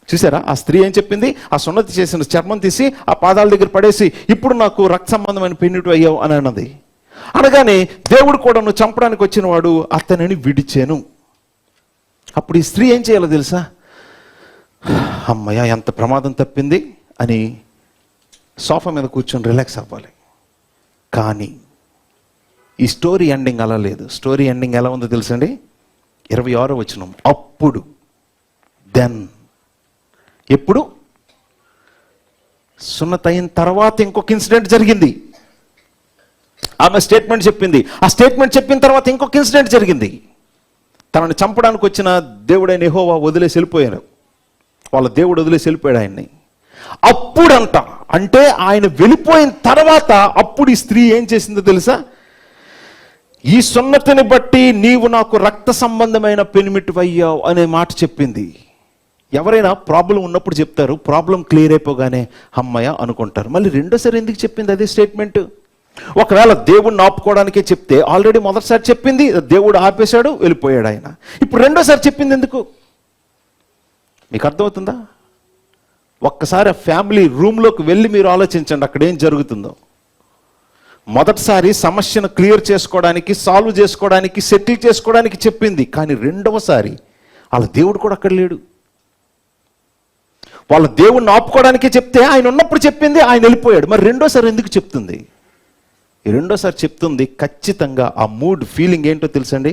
చూసారా ఆ స్త్రీ ఏం చెప్పింది? ఆ సున్నతి చేసిన చర్మం తీసి ఆ పాదాల దగ్గర పడేసి ఇప్పుడు నాకు రక్త సంబంధమైన పెన్నిటి అయ్యావు అని అన్నది. అనగానే దేవుడు కూడా నువ్వు చంపడానికి వచ్చిన వాడు అతనిని విడిచాను. అప్పుడు ఈ స్త్రీ ఏం చేయాలో తెలుసా? అమ్మయ్య ఎంత ప్రమాదం తప్పింది అని సోఫా మీద కూర్చొని రిలాక్స్ అవ్వాలి. కానీ ఈ స్టోరీ ఎండింగ్ అలా లేదు. స్టోరీ ఎండింగ్ ఎలా ఉందో తెలుసండి? 26వ వచనం. అప్పుడు దెన్, ఎప్పుడు? సున్నతయిన తర్వాత ఇంకొక ఇన్సిడెంట్ జరిగింది. ఆమె స్టేట్మెంట్ చెప్పింది. ఆ స్టేట్మెంట్ చెప్పిన తర్వాత ఇంకొక ఇన్సిడెంట్ జరిగింది. తనని చంపడానికి వచ్చిన దేవుడైన యెహోవా వదిలేసి వెళ్ళిపోయారు. వాళ్ళ దేవుడు వదిలేసి వెళ్ళిపోయాడు ఆయన్ని. అప్పుడంట, అంటే ఆయన వెళ్ళిపోయిన తర్వాత అప్పుడు ఈ స్త్రీ ఏం చేసిందో తెలుసా? ఈ సున్నతిని బట్టి నీవు నాకు రక్త సంబంధమైన పెనిమిటివయ్యావు అనే మాట చెప్పింది. ఎవరైనా ప్రాబ్లం ఉన్నప్పుడు చెప్తారు, ప్రాబ్లం క్లియర్ అయిపోగానే అమ్మయ్య అనుకుంటారు. మళ్ళీ రెండోసారి ఎందుకు చెప్పింది అదే స్టేట్మెంట్? ఒకవేళ దేవుడిని ఆపుకోవడానికే చెప్తే ఆల్రెడీ మొదటిసారి చెప్పింది, దేవుడు ఆపేశాడు, వెళ్ళిపోయాడు ఆయన. ఇప్పుడు రెండోసారి చెప్పింది ఎందుకు? మీకు అర్థమవుతుందా? ఒక్కసారి ఆ ఫ్యామిలీ రూమ్లోకి వెళ్ళి మీరు ఆలోచించండి అక్కడ ఏం జరుగుతుందో. మొదటిసారి సమస్యను క్లియర్ చేసుకోవడానికి, సాల్వ్ చేసుకోవడానికి, సెటిల్ చేసుకోవడానికి చెప్పింది. కానీ రెండవసారి వాళ్ళ దేవుడు కూడా అక్కడ లేడు. వాళ్ళ దేవుడిని ఆపుకోవడానికే చెప్తే ఆయన ఉన్నప్పుడు చెప్పింది, ఆయన వెళ్ళిపోయాడు. మరి రెండోసారి ఎందుకు చెప్తుంది? ఈ రెండోసారి చెప్తుంది ఖచ్చితంగా ఆ మూడ్, ఫీలింగ్ ఏంటో తెలుసండి?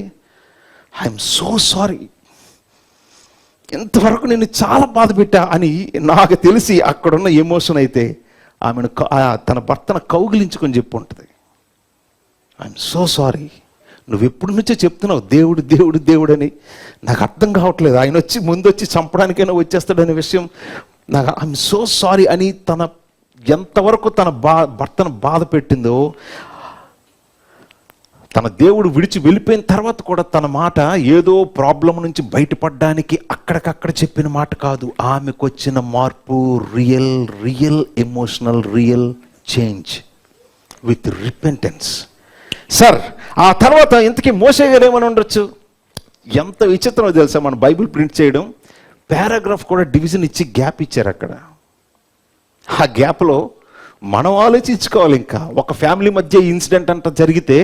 ఐఎమ్ సో సారీ, ఇంతవరకు నేను చాలా బాధ పెట్టా అని నాకు తెలిసి అక్కడున్న ఎమోషన్ అయితే ఆమెను తన భర్తను కౌగిలించుకొని చెప్పు ఉంటుంది. ఐఎమ్ సో సారీ, నువ్వు ఎప్పటి నుంచో చెప్తున్నావు దేవుడు దేవుడు దేవుడు అని, నాకు అర్థం కావట్లేదు. ఆయన వచ్చి ముందు వచ్చి చంపడానికైనా వచ్చేస్తాడనే విషయం నాకు, ఐఎమ్ సో సారీ అని తన ఎంతవరకు తన భర్తను బాధ పెట్టిందో. తన దేవుడు విడిచి వెళ్ళిపోయిన తర్వాత కూడా తన మాట ఏదో ప్రాబ్లం నుంచి బయటపడడానికి అక్కడికక్కడ చెప్పిన మాట కాదు. ఆమెకు వచ్చిన మార్పు real emotional real change with repentance. Sir, ఆ తర్వాత ఇంతకీ మోషే గారు ఏమని ఉండొచ్చు? ఎంత విచిత్రమో తెలుసా? మన బైబిల్ ప్రింట్ చేయడం, పారాగ్రాఫ్ కూడా డివిజన్ ఇచ్చి గ్యాప్ ఇచ్చారు అక్కడ. ఆ గ్యాప్లో మనం ఆలోచించుకోవాలి. ఇంకా ఒక ఫ్యామిలీ మధ్య ఇన్సిడెంట్ అంతా జరిగితే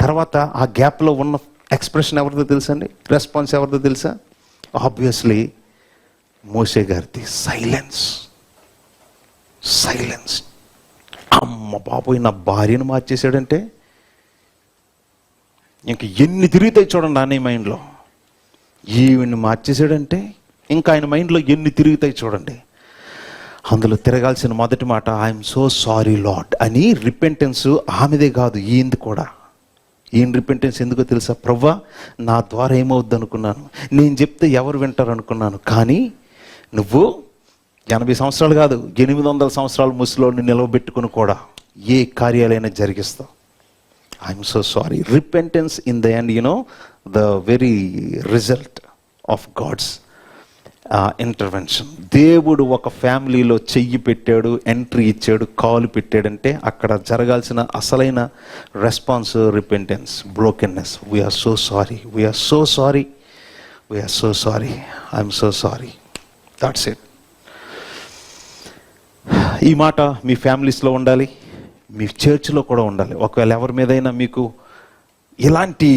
తర్వాత ఆ గ్యాప్లో ఉన్న ఎక్స్ప్రెషన్ ఎవరిదో తెలుసా అండి? రెస్పాన్స్ ఎవరిదో తెలుసా? ఆబ్వియస్లీ మోషే గారిది. సైలెన్స్. అమ్మ బాబోయ్, నా భార్యను మార్చేశాడంటే ఇంక ఎన్ని తిరుగుతాయి చూడండి ఆయన మైండ్లో. ఈవిని మార్చేశాడంటే ఇంకా ఆయన మైండ్లో ఎన్ని తిరుగుతాయి చూడండి. అందులో తిరగాల్సిన మొదటి మాట ఐఎమ్ సో సారీ లార్డ్ అని. రిపెంటెన్స్ ఆమెదే కాదు, ఈయనది కూడా. ఈయన రిపెంటెన్స్ ఎందుకో తెలుసా? ప్రవ్వా, నా ద్వారా ఏమవుద్ది అనుకున్నాను, నేను చెప్తే ఎవరు వింటారు అనుకున్నాను, కానీ నువ్వు 80 సంవత్సరాలు కాదు 800 సంవత్సరాలు ముసలోని నిలవబెట్టుకుని కూడా ఏ కార్యాలైనా జరిగిస్తావు. I'm so sorry. Repentance in the end, the very result of god's intervention. దేవుడు ఒక ఫ్యామిలీలో చెయ్యి పెట్టాడు, ఎంట్రీ ఇచ్చాడు, కాలు పెట్టాడంటే అక్కడ జరగాల్సిన అసలైన response repentance, brokenness. We are so sorry, I'm so sorry. That's it. ఈ మాట మీ ఫ్యామిలీస్లో ఉండాలి, మీ చర్చ్లో కూడా ఉండాలి. ఒకవేళ ఎవరి మీదైనా మీకు ఇలాంటి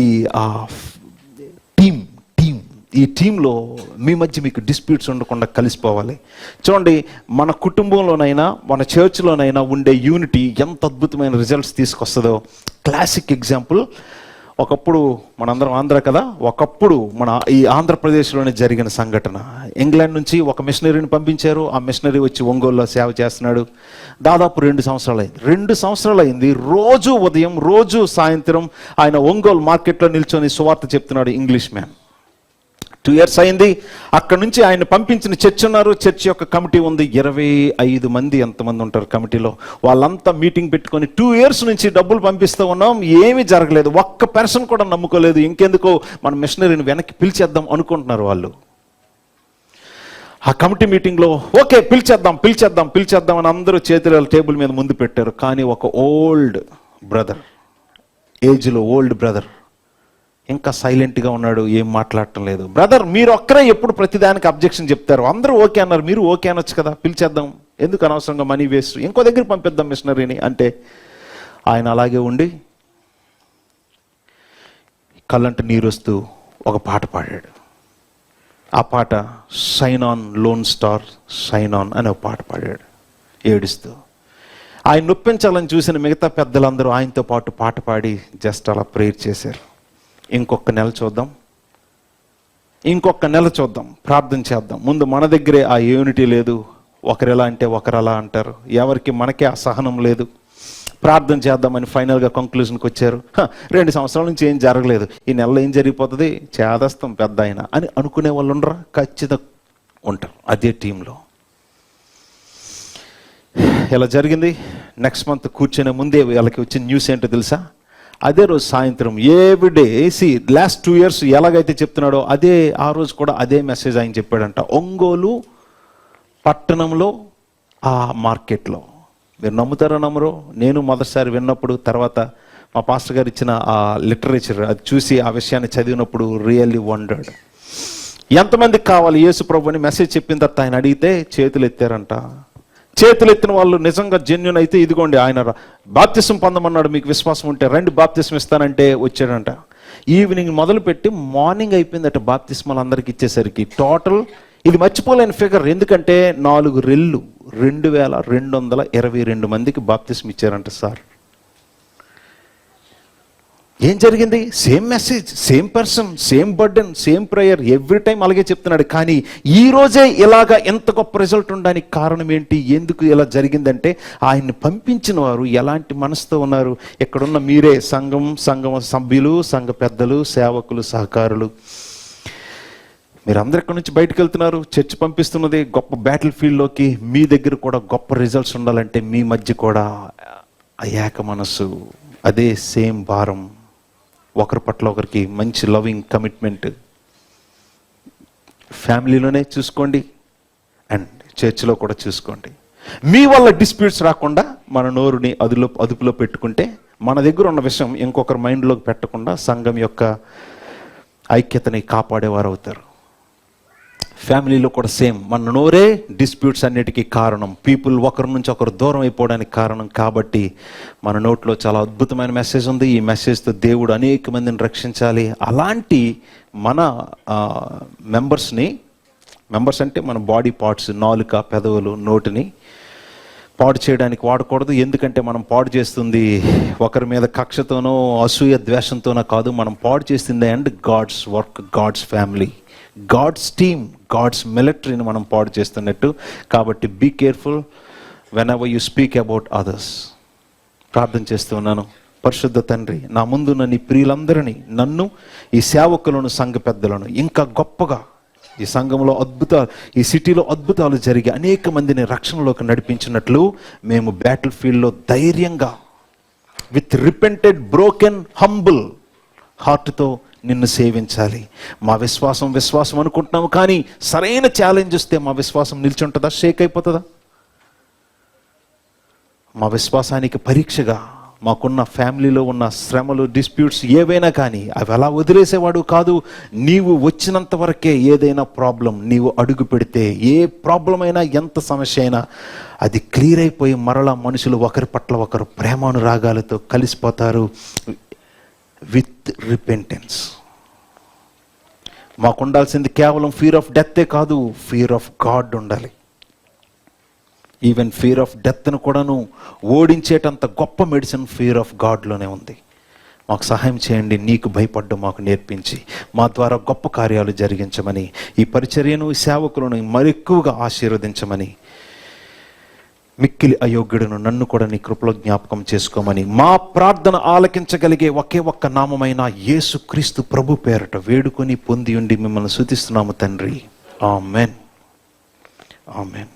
ఈ టీంలో మీ మధ్య మీకు డిస్ప్యూట్స్ ఉండకుండా కలిసిపోవాలి. చూడండి, మన కుటుంబంలోనైనా మన చర్చ్లోనైనా ఉండే యూనిటీ ఎంత అద్భుతమైన రిజల్ట్స్ తీసుకొస్తుందో. క్లాసిక్ ఎగ్జాంపుల్, ఒకప్పుడు మనందరం ఆంధ్ర కదా, ఒకప్పుడు మన ఈ ఆంధ్రప్రదేశ్లోనే జరిగిన సంఘటన. ఇంగ్లాండ్ నుంచి ఒక మిషనరీని పంపించారు. ఆ మిషనరీ వచ్చి ఒంగోలులో సేవ చేస్తున్నాడు. దాదాపు 2 సంవత్సరాలు అయింది. రోజు ఉదయం రోజు సాయంత్రం ఆయన ఒంగోలు మార్కెట్లో నిల్చొని సువార్త చెప్తున్నాడు. English man. 2 years అయింది. అక్కడ నుంచి ఆయన పంపించిన చర్చ్ ఉన్నారు. చర్చ్ యొక్క కమిటీ ఉంది. 25 మంది ఎంతమంది ఉంటారు కమిటీలో. వాళ్ళంతా మీటింగ్ పెట్టుకొని 2 years నుంచి డబ్బులు పంపిస్తూ ఉన్నాం, ఏమీ జరగలేదు. ఒక్క పర్సన్ కూడా నమ్ముకోలేదు. ఇంకెందుకో మన మిషనరీని వెనక్కి పిలిచేద్దాం అనుకుంటున్నారు వాళ్ళు. ఆ కమిటీ మీటింగ్లో ఓకే పిలిచేద్దాం అని అందరూ చేతుల టేబుల్ మీద ముందు పెట్టారు. కానీ ఒక ఓల్డ్ బ్రదర్, ఏజ్లో ఓల్డ్ బ్రదర్ ఇంకా సైలెంట్గా ఉన్నాడు, ఏం మాట్లాడటం లేదు. బ్రదర్, మీరు ఒక్కరే ఎప్పుడు ప్రతిదానికి అబ్జెక్షన్ చెప్తారు, అందరూ ఓకే అన్నారు, మీరు ఓకే అనొచ్చు కదా, పిలిచేద్దాం, ఎందుకు అనవసరంగా మనీ వేస్ట్, ఇంకో దగ్గర పంపిద్దాం మిషనరీని అంటే ఆయన అలాగే ఉండి కళ్ళంట నీరు వస్తూ ఒక పాట పాడాడు. ఆ పాట shine on loan star shine on అని ఒక పాట పాడాడు ఏడుస్తూ. ఆయన నొప్పించాలని చూసిన మిగతా పెద్దలందరూ ఆయనతో పాటు పాట పాడి జస్ట్ అలా ప్రేయర్ చేశారు. ఇంకొక నెల చూద్దాం, ప్రార్థన చేద్దాం. ముందు మన దగ్గరే ఆ యూనిటీ లేదు, ఒకరు ఎలా అంటే ఒకరు అలా అంటారు, ఎవరికి మనకే ఆ సహనం లేదు. ప్రార్థన చేద్దామని ఫైనల్గా కంక్లూజన్కి వచ్చారు. 2 సంవత్సరాల నుంచి ఏం జరగలేదు, ఈ నెలలో ఏం జరిగిపోతుంది, చేదస్తాం పెద్ద ఆయన అని అనుకునే వాళ్ళు ఉండరా? ఖచ్చితంగా ఉంటారు. అదే టీంలో ఇలా జరిగింది. నెక్స్ట్ మంత్ కూర్చునే ముందే వాళ్ళకి వచ్చిన న్యూస్ ఏంటో తెలుసా? అదే రోజు సాయంత్రం ఎవ్రీడే లాస్ట్ 2 years ఎలాగైతే చెప్తున్నాడో అదే ఆ రోజు కూడా అదే మెసేజ్ ఆయన చెప్పాడంట. ఒంగోలు పట్టణంలో ఆ మార్కెట్లో. మీరు నమ్ముతారో నమ్మరో, నేను మొదటిసారి విన్నప్పుడు, తర్వాత మా పాస్టర్ గారు ఇచ్చిన ఆ లిటరేచర్ అది చూసి ఆ విషయాన్ని చదివినప్పుడు రియల్లీ వండర్డ్. ఎంతమందికి కావాలి యేసు ప్రభు అని మెసేజ్ చెప్పిన తర్వాత ఆయన అడిగితే చేతులు ఎత్తారంట. చేతులు ఎత్తిన వాళ్ళు నిజంగా జెన్యూన్ అయితే ఇదిగోండి ఆయన బాప్తిసం పొందమన్నాడు, మీకు విశ్వాసం ఉంటే రండి బాప్తిసం ఇస్తానంటే వచ్చాడంట. ఈవినింగ్ మొదలుపెట్టి మార్నింగ్ అయిపోయిందట బాప్తిస్మాలు అందరికి ఇచ్చేసరికి. టోటల్ ఇది మర్చిపోలేని ఫిగర్, ఎందుకంటే 4 రెళ్ళు 2222 మందికి బాప్తిసం ఇచ్చారంట సార్. ఏం జరిగింది? Same message, same person, same burden, same prayer, every time అలాగే చెప్తున్నాడు. కానీ ఈ రోజే ఇలాగా ఎంత గొప్ప రిజల్ట్ ఉండడానికి కారణం ఏంటి? ఎందుకు ఇలా జరిగిందంటే ఆయన్ని పంపించిన వారు ఎలాంటి మనసుతో ఉన్నారు? ఎక్కడున్న మీరే సంఘం సభ్యులు, సంఘ పెద్దలు, సేవకులు, సహకారులు, మీరందరూ ఎక్కడి నుంచి బయటకు వెళ్తున్నారు. చర్చ్ పంపిస్తున్నది గొప్ప బ్యాటిల్ ఫీల్డ్లోకి. మీ దగ్గర కూడా గొప్ప రిజల్ట్స్ ఉండాలంటే మీ మధ్య కూడా ఏక మనసు, అదే సేమ్ భారం, ఒకరి పట్ల ఒకరికి మంచి లవింగ్ కమిట్మెంట్. ఫ్యామిలీలోనే చూసుకోండి అండ్ చర్చిలో కూడా చూసుకోండి. మీ వల్ల డిస్ప్యూట్స్ రాకుండా మన నోరుని అదుపులో పెట్టుకుంటే, మన దగ్గర ఉన్న విషయం ఇంకొకరి మైండ్లోకి పెట్టకుండా సంఘం యొక్క ఐక్యతని కాపాడేవారు అవుతారు. ఫ్యామిలీలో కూడా సేమ్, మన నోరే డిస్ప్యూట్స్ అన్నిటికీ కారణం. పీపుల్ ఒకరి నుంచి ఒకరు దూరం అయిపోవడానికి కారణం. కాబట్టి మన నోట్లో చాలా అద్భుతమైన మెసేజ్ ఉంది. ఈ మెసేజ్తో దేవుడు అనేక మందిని రక్షించాలి. అలాంటి మన మెంబర్స్ అంటే మన బాడీ పార్ట్స్, నాలుక, పెదవులు, నోటిని పాడు చేయడానికి వాడకూడదు. ఎందుకంటే మనం పాడు చేస్తుంది ఒకరి మీద కక్షతోనో అసూయ ద్వేషంతోనో కాదు. మనం పాడు చేస్తుంది and god's work, god's family, god's team, god's మిలిటరీని మనం పాడు చేస్తున్నట్టు. కాబట్టి be careful whenever you speak about others. ప్రార్థన చేస్తూ ఉన్నాను. పరిశుద్ధ తండ్రి, నా ముందున్న నీ ప్రియులందరినీ, నన్ను, ఈ సేవకులను, సంఘ పెద్దలను ఇంకా గొప్పగా ఈ సంఘంలో ఈ సిటీలో అద్భుతాలు జరిగి అనేక మందిని రక్షణలోకి నడిపించినట్లు మేము బ్యాటిల్ ఫీల్డ్లో ధైర్యంగా విత్ రిపెంటెడ్, బ్రోకెన్, హంబుల్ హార్ట్తో నిన్ను సేవించాలి. మా విశ్వాసం అనుకుంటున్నాము, కానీ సరైన ఛాలెంజ్ వస్తే మా విశ్వాసం నిల్చుంటుందా? షేక్ అయిపోతుందా? మా విశ్వాసానికి పరీక్షగా మాకున్న ఫ్యామిలీలో ఉన్న శ్రమలు, డిస్ప్యూట్స్ ఏవైనా కానీ అవి అలా వదిలేసేవాడు కాదు. నీవు వచ్చినంత వరకే ఏదైనా ప్రాబ్లం నీవు అడుగు పెడితే, ఏ ప్రాబ్లం అయినా, ఎంత సమస్య అయినా అది క్లియర్ అయిపోయి మరలా మనుషులు ఒకరి పట్ల ఒకరు ప్రేమానురాగాలతో కలిసిపోతారు విత్ రిపెంటెన్స్. మాకు ఉండాల్సింది కేవలం ఫియర్ ఆఫ్ డెత్తే కాదు, ఫియర్ ఆఫ్ గాడ్ ఉండాలి. ఈవెన్ ఫియర్ ఆఫ్ డెత్ను కూడాను ఓడించేటంత గొప్ప మెడిసిన్ ఫియర్ ఆఫ్ గాడ్లోనే ఉంది. మాకు సహాయం చేయండి. నీకు భయపడ్డం మాకు నేర్పించి మా ద్వారా గొప్ప కార్యాలు జరిగించమని, ఈ పరిచర్యను, ఈ సేవకులను మరెక్కువగా ఆశీర్వదించమని, మిక్కిలి అయోగ్యుడును నన్ను కూడా నీ కృపలో జ్ఞాపకం చేసుకోమని, మా ప్రార్థన ఆలకించగలిగే ఒకే ఒక్క నామమైన యేసు క్రీస్తు ప్రభు పేరట వేడుకొని పొంది ఉండి మిమ్మల్ని స్తుతిస్తున్నాము తండ్రి. Amen, amen.